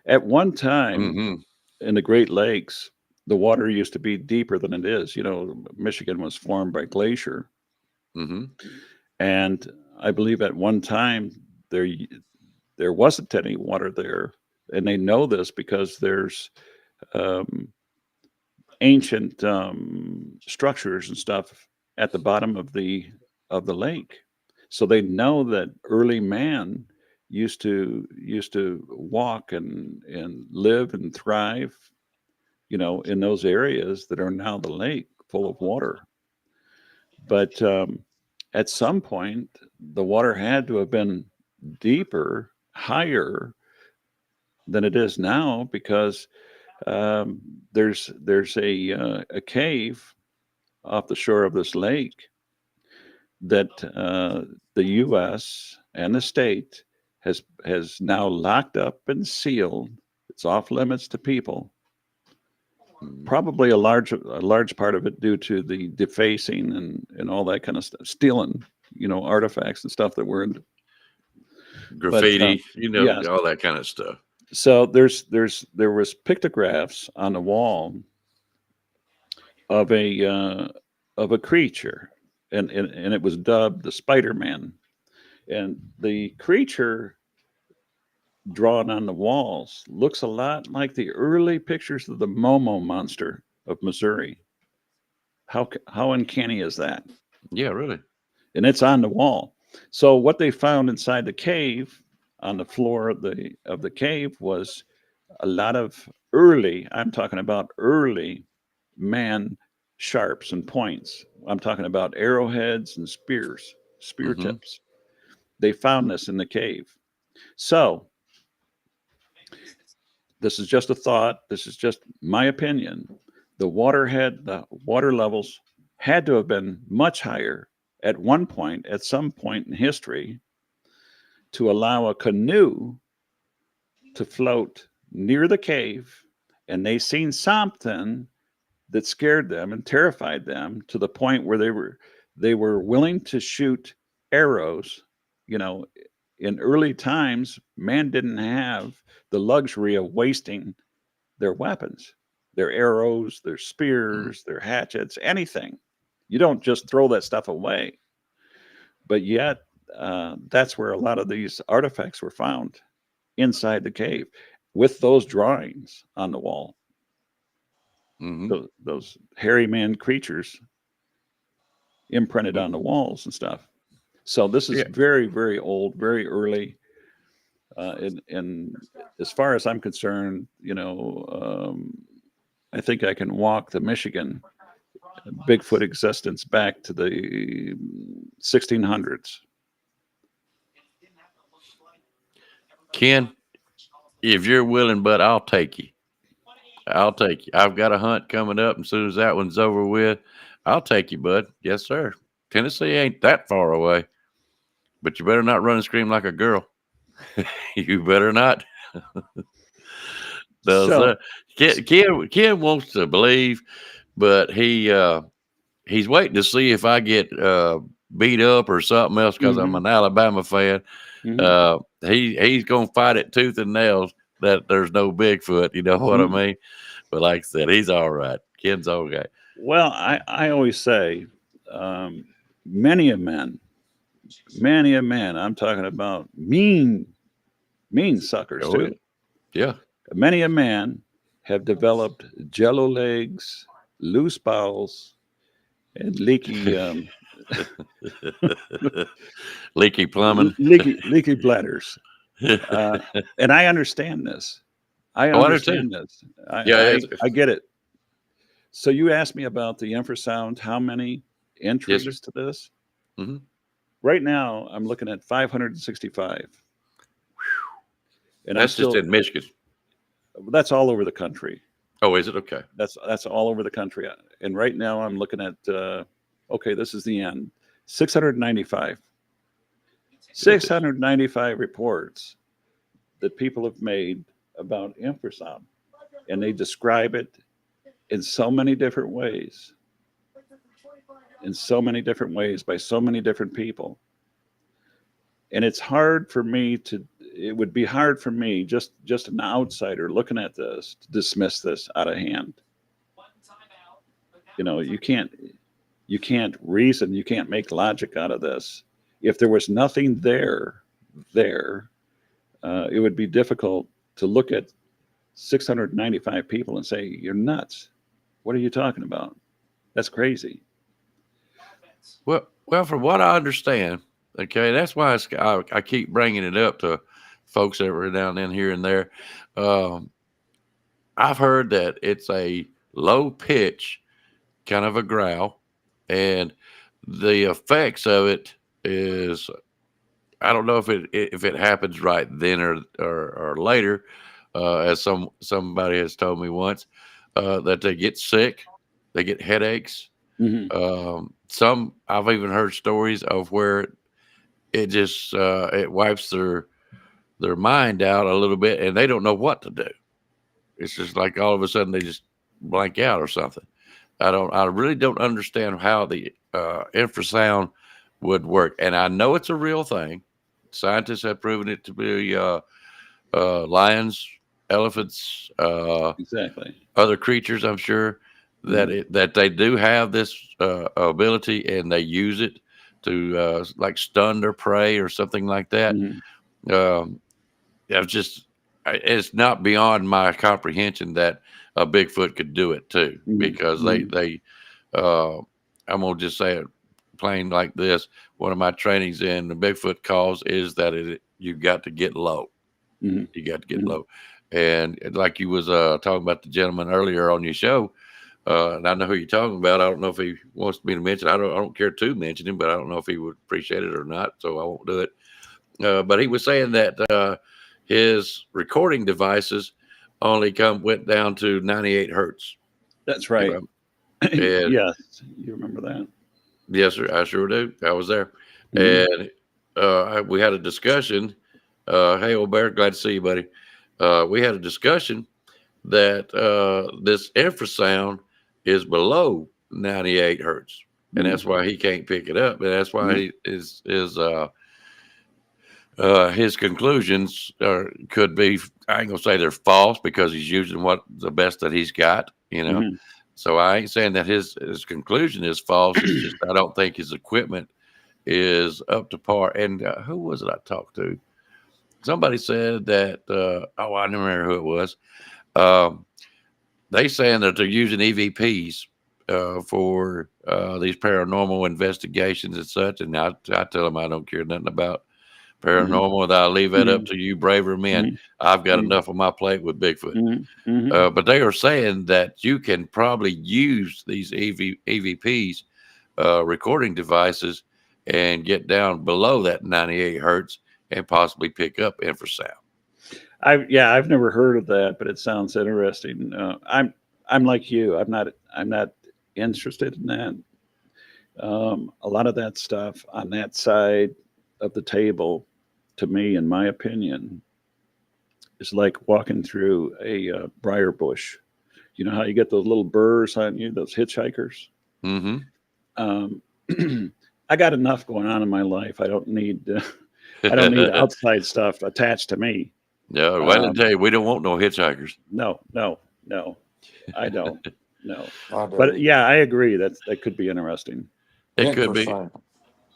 At one time Hmm. in the Great Lakes, the water used to be deeper than it is. You know, Michigan was formed by glacier, Hmm. and I believe at one time there there wasn't any water there, and they know this because there's um, ancient structures and stuff at the bottom of the lake. So they know that early man used to walk and live and thrive, you know, in those areas that are now the lake full of water. But at some point, the water had to have been deeper, higher than it is now because um, there's a cave off the shore of this lake that the U.S. and the state has now locked up and sealed. It's off limits to people. Hmm. Probably a large part of it due to the defacing and all that kind of stuff, stealing, you know, artifacts and stuff that were in. But Graffiti, yes, all that kind of stuff. so there was pictographs on the wall of a creature, and it was dubbed the Spider Man. And the creature drawn on the walls looks a lot like the early pictures of the Momo monster of Missouri. How uncanny is that? Yeah, really. And it's on the wall. So what they found inside the cave, on the floor of the cave, was a lot of early. I'm talking about early man sharps and points. I'm talking about arrowheads and spear Hmm. tips. They found this in the cave. So this is just a thought. This is just my opinion. The water levels had to have been much higher at one point, at some point in history, to allow a canoe to float near the cave, and they seen something that scared them and terrified them to the point where they were willing to shoot arrows. You know, in early times, man didn't have the luxury of wasting their weapons, their arrows, their Mm. spears, their hatchets, anything. You don't just throw that stuff away. But yet, that's where a lot of these artifacts were found inside the cave with those drawings on the wall, Hmm. those hairy man creatures imprinted on the walls and stuff. So this is Yeah. very, very old, very early. And as far as I'm concerned, I think I can walk the Michigan Bigfoot existence back to the 1600s. Ken, if you're willing, but I'll take you. I'll take you. I've got a hunt coming up, and as soon as that one's over with, I'll take you, bud. Yes, sir. Tennessee ain't that far away, but you better not run and scream like a girl. You better not. Does So, Ken wants to believe, but he's waiting to see if I get beat up or something else because I'm mhm, an Alabama fan. mhm, He's gonna fight it tooth and nails that there's no Bigfoot. You know what I mhm. mean? But like I said, he's all right. Ken's okay. Well, I always say, um, many a man, many a man. I'm talking about mean suckers Oh yeah, too. yeah. Many a man have developed jello legs, loose bowels, and Leaky plumbing. leaky bladders. Uh, and I understand this. I Oh, I understand. understand this. I, Yeah, I it's, I get it. So you asked me about the infrasound. How many yes, sir. entries to this? Hmm. Right now, I'm looking at 565, and I'm That's just still. in Michigan. That's all over the country. Oh, is it okay? That's all over the country. And right now, I'm looking at. Okay, this is the end. 695. Goodness. 695 reports that people have made about infrasound, and they describe it in so many different ways, by so many different people. And it's hard for me to, it would be hard for me, just an outsider looking at this, to dismiss this out of hand. You can't reason, you can't make logic out of this. If there was nothing there, it would be difficult to look at 695 people and say, you're nuts. What are you talking about? That's crazy. Well, from what I understand, okay, that's why I keep bringing it up to folks every now and then here and there. Um, I've heard that it's a low pitch kind of a growl, and the effects of it is I don't know if it happens right then or later, as somebody has told me once, that they get sick, they get headaches. Hmm. Some I've even heard stories of where it just it wipes their mind out a little bit, and they don't know what to do. It's just like all of a sudden they just blank out or something. I really don't understand how the infrasound would work, and I know it's a real thing. Scientists have proven it to be lions, elephants, Exactly. other creatures. I'm sure Hmm. that they do have this ability, and they use it to like stun their prey or something like that. Hmm. Um, it's not beyond my comprehension that a Bigfoot could do it too, Hmm. because Hmm. uh, I'm gonna just say it plain like this. One of my trainings in the Bigfoot calls is that you got to get low. Hmm. You got to get Hmm. low, and like you was talking about the gentleman earlier on your show, and I know who you're talking about. I don't know if he wants me to mention. I don't care to mention him, but I don't know if he would appreciate it or not, so I won't do it. But he was saying that his recording devices only went down to 98 hertz. That's You right. know, and Yes, you remember that. yes, sir, I sure do. I was there, Hmm. and we had a discussion. Hey, old bear, glad to see you, buddy. We had a discussion that this infrasound is below 98 hertz, and that's why he can't pick it up. And that's why his conclusions could be, I ain't gonna say they're false because he's using what the best that he's got, you know. Mhm. So I ain't saying that his conclusion is false. It's just I don't think his equipment is up to par. And who was it I talked to? Somebody said that. Oh, I don't remember who it was. Um, they saying that they're using EVPs for these paranormal investigations and such. And I tell them I don't care nothing about paranormal. That I'll leave that up to you, braver men. I've got enough on my plate with Bigfoot. But they are saying that you can probably use these EVPs recording devices and get down below that 98 hertz and possibly pick up infrasound. I've never heard of that, but it sounds interesting. I'm like you. I'm not interested in that. A lot of that stuff on that side of the table, to me, in my opinion, is like walking through a briar bush. You know how you get those little burrs on you, those hitchhikers? Mm-hmm. Um, I got enough going on in my life. I don't need outside stuff attached to me. Yeah, well, I tell you, we don't want no hitchhikers. No, I don't. No, I do. but yeah, I agree. That could be interesting. It could be. Infrasound.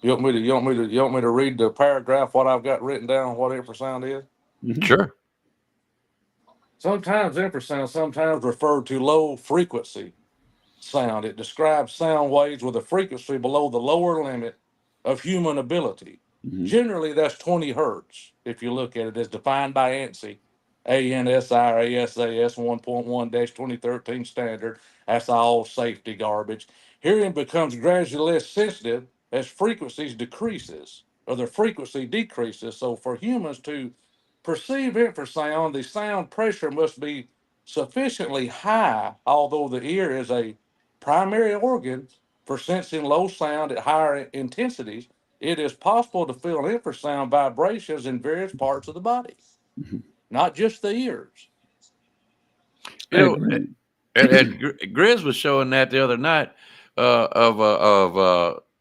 You want me to read the paragraph what I've got written down what infrasound is? Mhm. Sure. Sometimes infrasound sometimes referred to low frequency sound. It describes sound waves with a frequency below the lower limit of human ability. Mhm. Generally, that's 20 hertz. If you look at it as defined by ANSI, ANSI-ASAS 1.1-2013 standard. That's all safety garbage. Hearing becomes gradually less sensitive as frequencies decreases or the frequency decreases. So for humans to perceive infrasound, the sound pressure must be sufficiently high, although the ear is a primary organ for sensing low sound at higher intensities. It is possible to feel infrasound vibrations in various parts of the body, Mhm. not just the ears. You I know, agree. and Grizz was showing that the other night of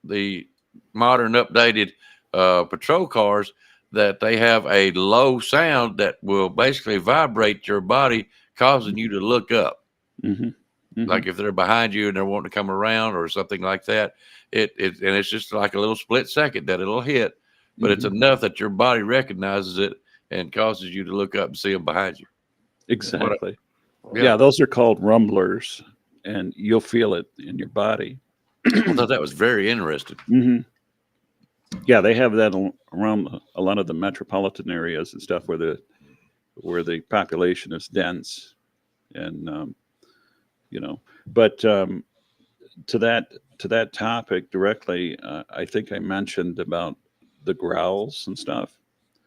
the modern updated patrol cars that they have a low sound that will basically vibrate your body, causing you to look up. Mhm. Mhm. Like if they're behind you and they're wanting to come around or something like that, and it's just like a little split second that it'll hit, but it's Mhm. enough that your body recognizes it and causes you to look up and see them behind you. Exactly. Yeah, Yeah, those are called rumblers, and you'll feel it in your body. I thought that was very interesting. Hmm. Yeah, they have that around a lot of the metropolitan areas and stuff where the population is dense, and you know. But to that topic directly, I think I mentioned about the growls and stuff.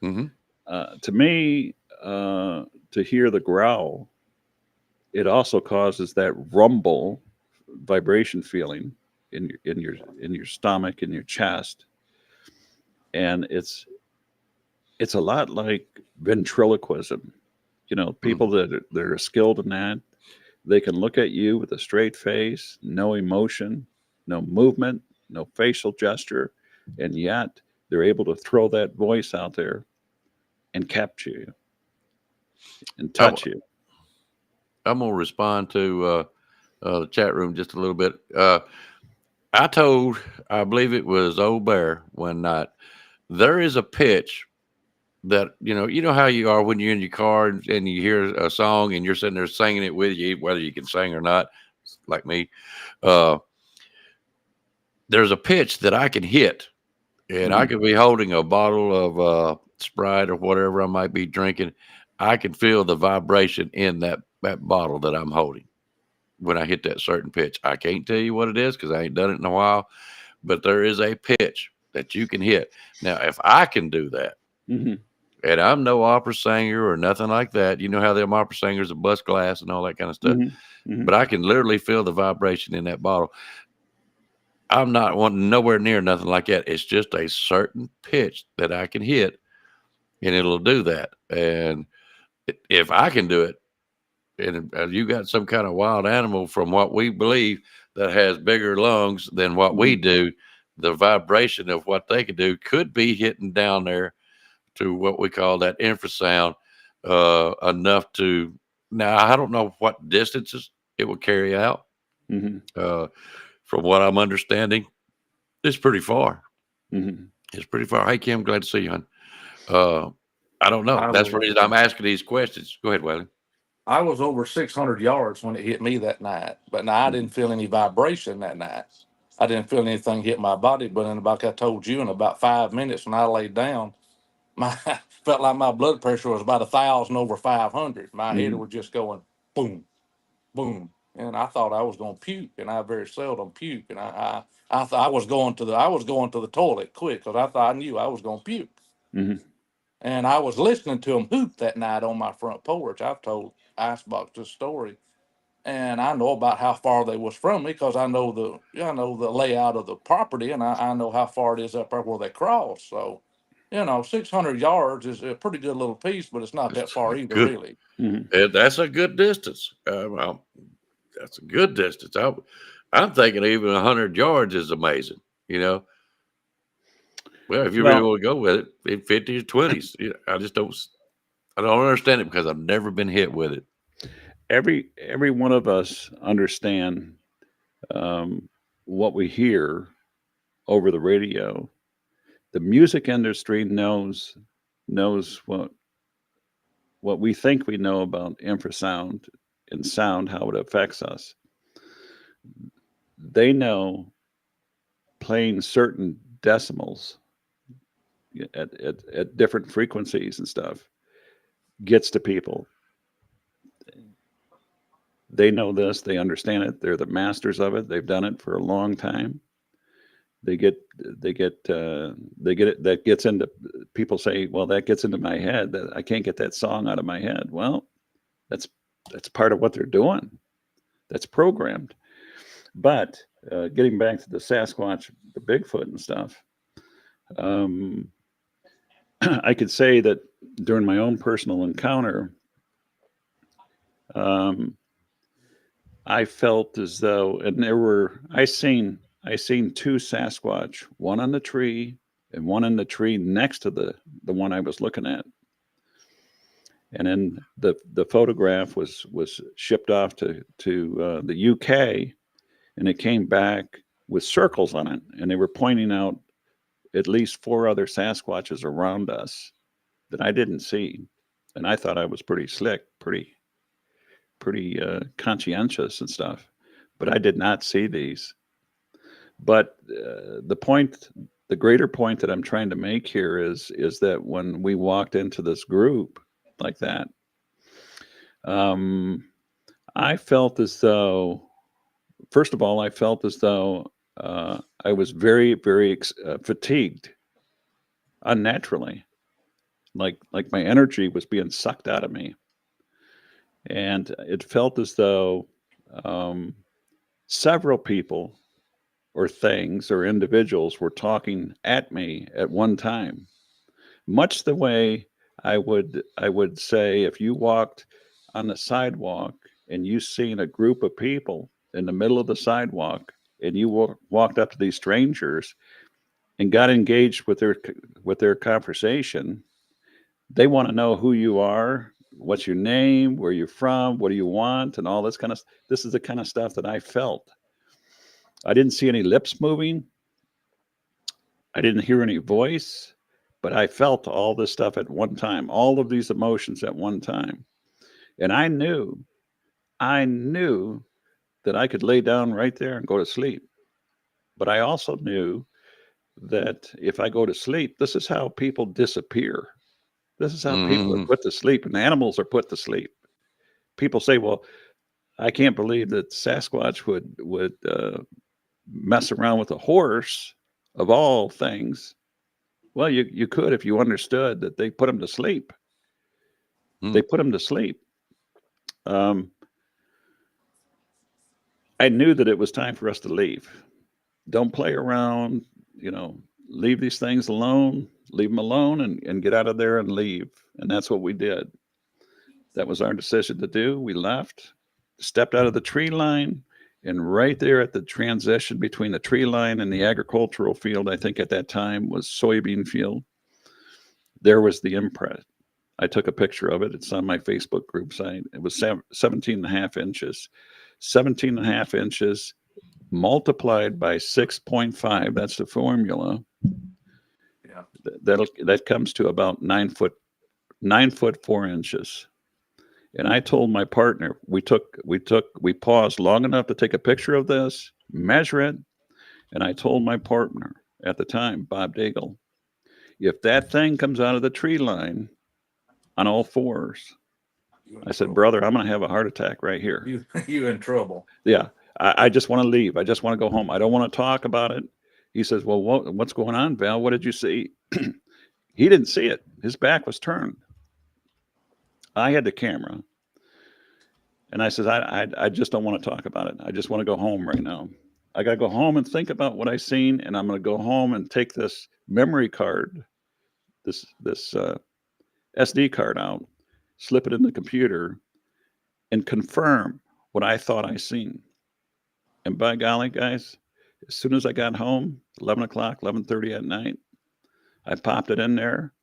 Hmm. To me, to hear the growl, it also causes that rumble vibration feeling in your stomach, in your chest, and it's a lot like ventriloquism. People that are skilled in that, they can look at you with a straight face, no emotion, no movement, no facial gesture, and yet they're able to throw that voice out there and capture you and I'm, touch you. I'm gonna respond to the chat room just a little bit. I told, I believe it was Old Bear one night, there is a pitch that you know how you are when you're in your car and you hear a song and you're sitting there singing it with you, whether you can sing or not, like me. Uh, there's a pitch that I can hit, and I Mhm. could be holding a bottle of Sprite or whatever I might be drinking. I can feel the vibration in that bottle that I'm holding when I hit that certain pitch. I can't tell you what it is because I ain't done it in a while, but there is a pitch that you can hit. Now, if I can do that, Mhm. and I'm no opera singer or nothing like that, you know how them opera singers are bust glass and all that kind of stuff, Mhm. Mhm. but I can literally feel the vibration in that bottle. I'm not wanting nowhere near nothing like that. It's just a certain pitch that I can hit, and it'll do that. And if I can do it, and you got some kind of wild animal from what we believe that has bigger lungs than what we do, the vibration of what they can do could be hitting down there to what we call that infrasound, enough to, now I don't know what distances it will carry out. From what I'm understanding, it's pretty far. It's pretty far. Hey, Kim, glad to see you, hon. I don't know. That's the reason I'm asking these questions. Go ahead, Wiley. I was over 600 yards when it hit me that night, but now I didn't feel any vibration that night. I didn't feel anything hit my body, but like I told you, in about 5 minutes when I laid down, my felt like my blood pressure was about 1,000 over 500. My head was just going boom, boom, and I thought I was going to puke, and I very seldom puke, and I thought I was going to the toilet quick because I thought I knew I was going to puke. And I was listening to them hoop that night on my front porch. I've told Icebox this story, and I know about how far they was from me because I know the layout of the property, and I know how far it is up there where they cross. So, 600 yards is a pretty good little piece, but it's not that far either, Good. really. That's a good distance. Well, that's a good distance. I'm thinking even 100 yards is amazing. Well, if you really want to go with it, in 50s or 20s, I don't understand it because I've never been hit with it. Every one of us understand what we hear over the radio. The music industry knows what we think we know about infrasound and sound, how it affects us. They know playing certain decimals at different frequencies and stuff gets to people. They know this, they understand it, they're the masters of it, they've done it for a long time. They get it, that gets into, people say, well, that gets into my head, that I can't get that song out of my head. Well, that's part of what they're doing. That's programmed. But getting back to the Sasquatch, the Bigfoot and stuff, I could say that during my own personal encounter, I felt as though, and I seen two Sasquatch, one on the tree and one in the tree next to the one I was looking at. And then the photograph was shipped off to the UK, and it came back with circles on it, and they were pointing out at least 4 other Sasquatches around us that I didn't see, and I thought I was pretty slick, pretty conscientious and stuff, but I did not see these. But the greater point that I'm trying to make here is that when we walked into this group like that, I felt as though, first of all, I was very, very fatigued, unnaturally, like my energy was being sucked out of me. And it felt as though several people or things or individuals were talking at me at one time, much the way I would say if you walked on the sidewalk and you seen a group of people in the middle of the sidewalk and you walked up to these strangers and got engaged with their conversation. They want to know who you are, what's your name, where you're from, what do you want, and all this kind of. This is the kind of stuff that I felt. I didn't see any lips moving. I didn't hear any voice, but I felt all this stuff at one time, all of these emotions at one time. And I knew that I could lay down right there and go to sleep. But I also knew that if I go to sleep, this is how people disappear. This is how people are put to sleep, and animals are put to sleep. People say, well, I can't believe that Sasquatch would mess around with a horse of all things. Well, you could if you understood that they put them to sleep. They put them to sleep. I knew that it was time for us to leave. Don't play around, leave these things alone. leave them alone and get out of there and leave. And that's what we did. That was our decision to do. We left, stepped out of the tree line, and right there at the transition between the tree line and the agricultural field, I think at that time was soybean field, there was the imprint. I took a picture of it. It's on my Facebook group site. It was 17 and a half inches. 17 and a half inches multiplied by 6.5. That's the formula. Yeah. That comes to about 9 foot 4 inches. And I told my partner, we paused long enough to take a picture of this, measure it. And I told my partner at the time, Bob Daigle, if that thing comes out of the tree line on all fours, I said, brother, I'm going to have a heart attack right here. You in trouble. Yeah. I just want to leave. I just want to go home. I don't want to talk about it. He says, well, what's going on, Val? What did you see? He didn't see it. His back was turned. I had the camera. And I said, I just don't want to talk about it. I just want to go home right now. I got to go home and think about what I seen. And I'm going to go home and take this memory card, this SD card out, slip it in the computer, and confirm what I thought I seen. And by golly, guys, as soon as I got home, 11 o'clock, 11:30 at night, I popped it in there,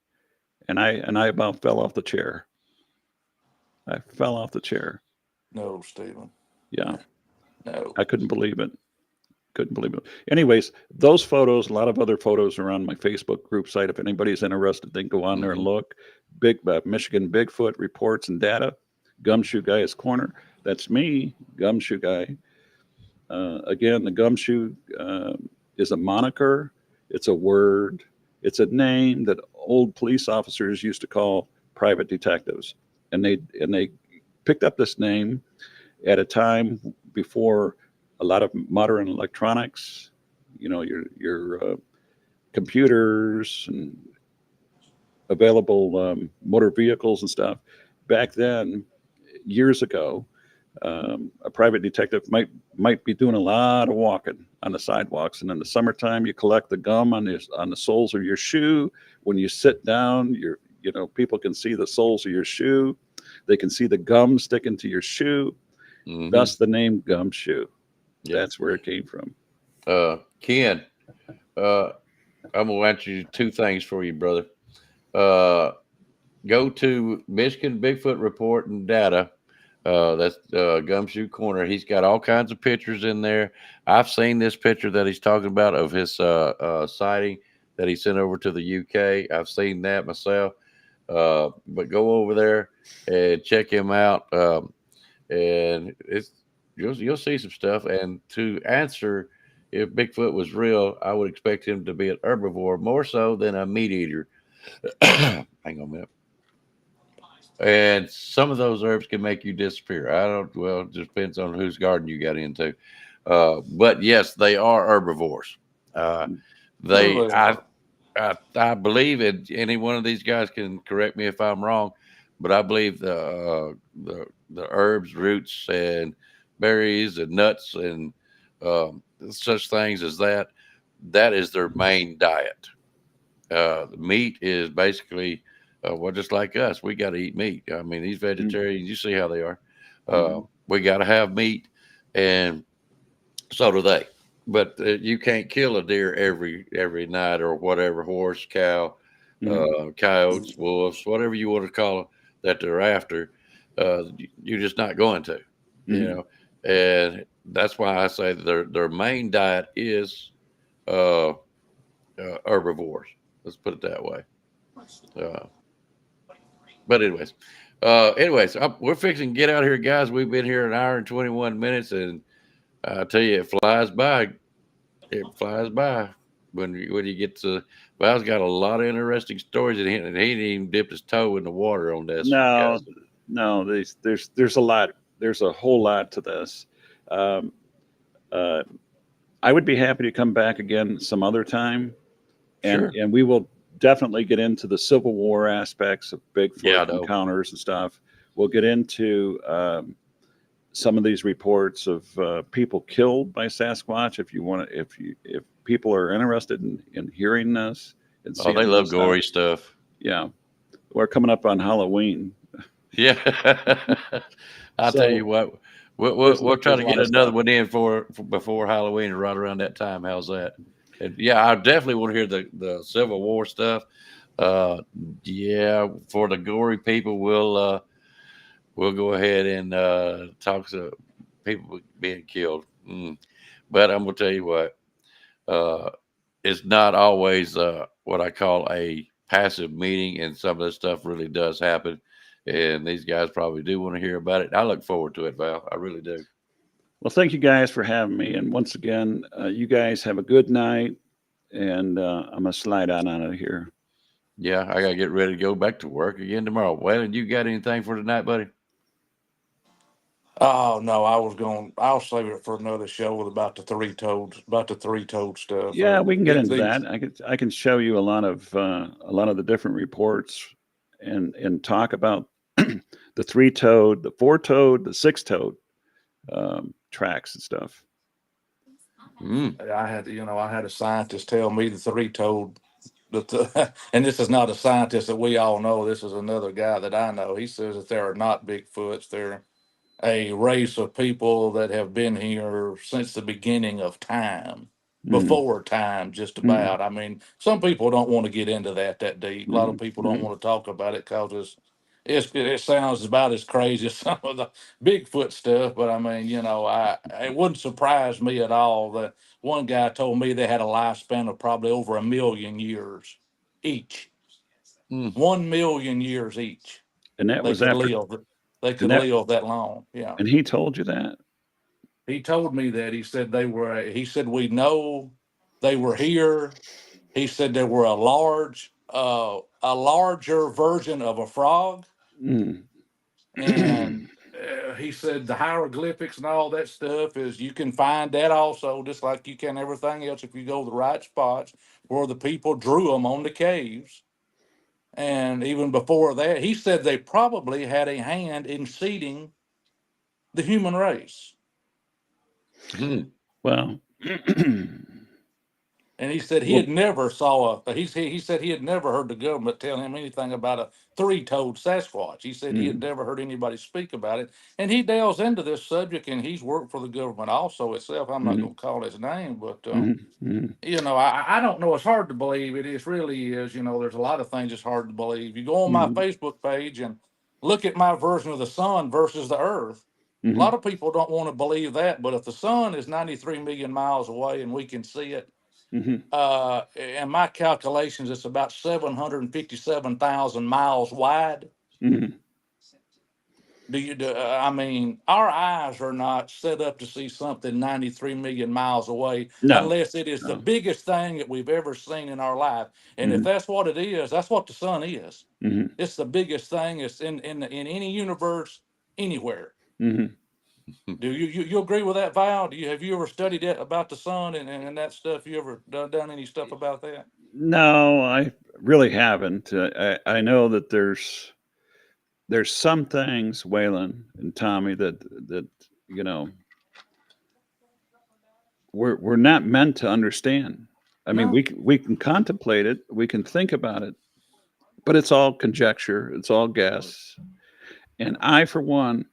and I about fell off the chair. I fell off the chair. No, Stephen. Yeah. No. I couldn't believe it. Couldn't believe it. Anyways, those photos, a lot of other photos are on my Facebook group site. If anybody's interested, they can go on there and look. Michigan Bigfoot reports and data. Gumshoe Guy's Corner. That's me, Gumshoe Guy. Again, the Gumshoe is a moniker. It's a word. It's a name that old police officers used to call private detectives, and they picked up this name at a time before a lot of modern electronics. You know, your computers and available motor vehicles and stuff. Back then, years ago, a private detective might be doing a lot of walking on the sidewalks, and in the summertime, you collect the gum on the soles of your shoe. When you sit down, people can see the soles of your shoe. They can see the gum sticking to your shoe. Mm-hmm. Thus, the name Gumshoe. Yeah. That's where it came from. Ken, I'm gonna answer you two things for you, brother. Go to Michigan Bigfoot Report and Data. That's Gumshoe Corner. He's got all kinds of pictures in there. I've seen this picture that he's talking about of his sighting that he sent over to the UK. I've seen that myself. But go over there and check him out. And you'll see some stuff. And to answer if Bigfoot was real, I would expect him to be an herbivore more so than a meat eater. Hang on a minute. And some of those herbs can make you disappear. It just depends on whose garden you got into. But yes, they are herbivores. I believe it. Any one of these guys can correct me if I'm wrong, but I believe the herbs, roots, and berries and nuts and such things as that is their main diet. Meat is basically just like us. We got to eat meat. I mean, these vegetarians, you see how they are. We got to have meat, and so do they. But you can't kill a deer every night or whatever, horse, cow, coyotes, wolves, whatever you want to call them that they're after. You're just not going to, you know. And that's why I say their main diet is herbivores. Let's put it that way. But anyways, we're fixing to get out here, guys. We've been here an hour and 21 minutes, and I tell you, it flies by. It flies by when you get to. Val's got a lot of interesting stories, and he didn't even dip his toe in the water on this. No. There's a lot. There's a whole lot to this. I would be happy to come back again some other time, and we will definitely get into the Civil War aspects of Bigfoot encounters and stuff. We'll get into some of these reports of people killed by Sasquatch. If people are interested in hearing this, and Oh, seeing they love those. gory stuff. Yeah, we're coming up on Halloween, Yeah. I'll tell you so what, we'll try there's to a lot get of another stuff. one in for before Halloween, right around that time. How's that? And yeah, I definitely want to hear the Civil War stuff. Yeah, for the gory people, we'll go ahead and talk to people being killed. But I'm gonna tell you what, uh, it's not always what I call a passive meeting, and some of this stuff really does happen. And these guys probably do want to hear about it. I look forward to it, Val. I really do. Well, thank you guys for having me, and once again, you guys have a good night, and I'm gonna slide on out of here. Yeah, I gotta get ready to go back to work again tomorrow. Well, you got anything for tonight, buddy? Oh no, I'll save it for another show with about the three toed stuff. Yeah, we can get into These, that. I can show you a lot of the different reports, and talk about the three toed, the four toed, the six toed tracks and stuff. Mm. I had a scientist tell me the three toed and this is not a scientist that we all know. This is another guy that I know. He says that there are not Bigfoots. They're a race of people that have been here since the beginning of time, Mm, before time, just mm, about. I mean, some people don't want to get into that deep. A lot of mm, people don't mm, want to talk about it because it sounds about as crazy as some of the Bigfoot stuff. But I mean, it wouldn't surprise me at all that one guy told me they had a lifespan of probably over 1 million years each. Mm. 1 million years each. and that They was could after, live. They and could that, live that long. Yeah. and he told you that. He told me that. He said he said we know they were here. He said they were a larger version of a frog. Mm. And he said the hieroglyphics and all that stuff is, you can find that also, just like you can everything else, if you go to the right spots where the people drew them on the caves. And even before that, he said they probably had a hand in seeding the human race. Mm. Well, And he said he well, had never saw he said he had never heard the government tell him anything about a three-toed Sasquatch. He said he had mm, never heard anybody speak about it. And he delves into this subject, and he's worked for the government also itself. I'm not mm, going to call his name, but mm, mm, I don't know. It's hard to believe. It is really is. There's a lot of things that's hard to believe. You go on my mm, Facebook page and look at my version of the sun versus the Earth. A mm, lot of people don't want to believe that, but if the sun is 93 million miles away and we can see it, mm, in my calculations, it's about 757,000 miles wide. mm. I mean, our eyes are not set up to see something 93 million miles away No, unless it is the no. biggest thing that we've ever seen in our life. And if Mm, that's what it is, that's what the sun is. mm, It's the biggest thing. It's in any universe, anywhere. mm. Do you agree with that, Val? Have you ever studied that about the sun and that stuff? You ever done any stuff about that? No, I really haven't. I know that there's some things, Waylon and Tommy, that you know we're not meant to understand. I mean, No. we can contemplate it, we can think about it, but it's all conjecture, it's all guess. And I, for one,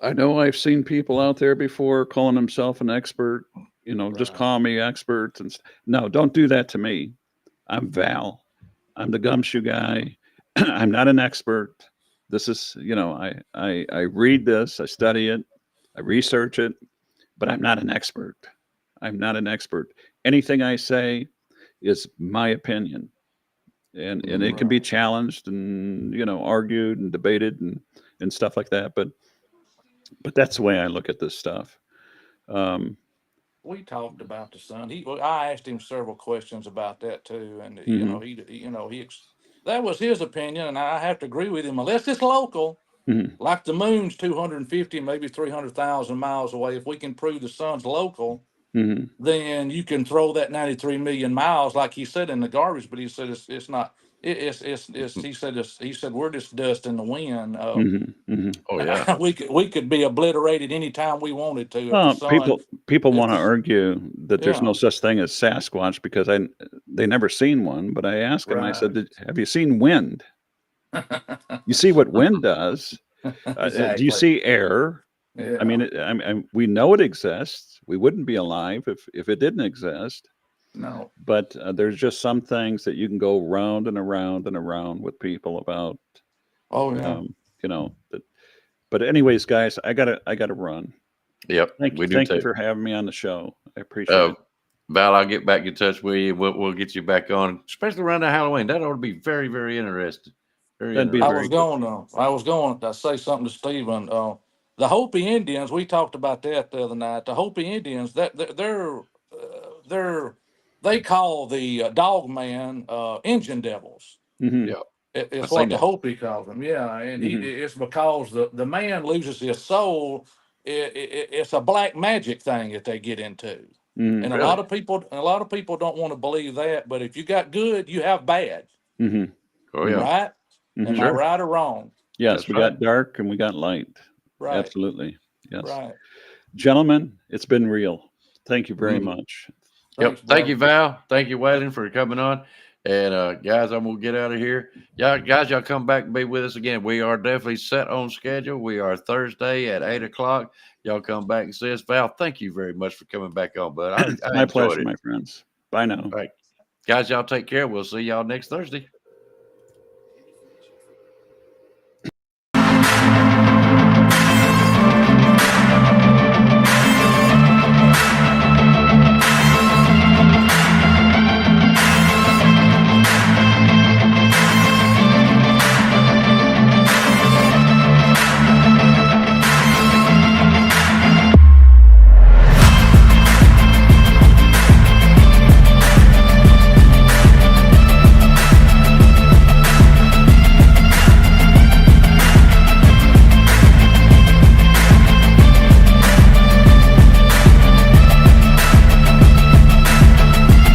I know I've seen people out there before calling themselves an expert. Just Right. call me expert. No, don't do that to me. I'm Val. I'm the gumshoe guy. I'm not an expert. This is, I read this, I study it, I research it, but I'm not an expert. I'm not an expert. Anything I say is my opinion, and it can be Right. challenged and argued and debated and stuff like that. But that's the way I look at this stuff. Um, We talked about the sun. I asked him several questions about that too, and mhm, that was his opinion, and I have to agree with him. Unless it's local, mhm, like the moon's 250, maybe 300,000 miles away. If we can prove the sun's local, mhm, then you can throw that 93 million miles, like he said, in the garbage. But he said it's not. He said we're just dust in the wind. mhm, mhm. Oh yeah. We could be obliterated anytime we wanted to if the Well, sun people if want to the argue that there's no yeah. such thing as Sasquatch because they never seen one, but I asked them, I said, Right. Have you seen wind? You see what wind does. Do you Exactly. see air? Yeah. I mean, we know it exists. We wouldn't be alive if it didn't exist. No. But there's just some things that you can go round and around and around with people about. Oh yeah. You know. But anyways, guys, I gotta run. Yep, Thank we do you too. for having me on the show. I appreciate it. Val, I'll get back in touch with you. We'll get you back on, especially around the Halloween. That ought to be very, very interesting. Very That'd be interesting. very good. I was going to say something to Stephen. The Hopi Indians, we talked about that the other night. The Hopi Indians, they call the dog man Indian devils. Hmm. Yeah, It's I've seen what the that. Hopi calls them. Yeah, and Mhm. it's because the man loses his soul. It's a black magic thing that they get into. Mhm. And Really? a lot of people don't want to believe that. But if you got good, you have bad, Mhm. Oh Mhm. yeah, right? Am I Mhm. sure. right or wrong? Yes, That's we right. got dark and we got light. Right, Absolutely. Yes. right. Gentlemen, it's been real. Thank you very Mm. much. Yep. Thanks, Thank you, brother. Val. Thank you, Waylon, for coming on. And guys, I'm gonna get out of here. Y'all come back and be with us again. We are definitely set on schedule. We are Thursday at 8 o'clock. Y'all come back and see us. Val, thank you very much for coming back on, bud. I My enjoyed pleasure, it. my friends. Bye now. All right. Guys, y'all take care. We'll see y'all next Thursday.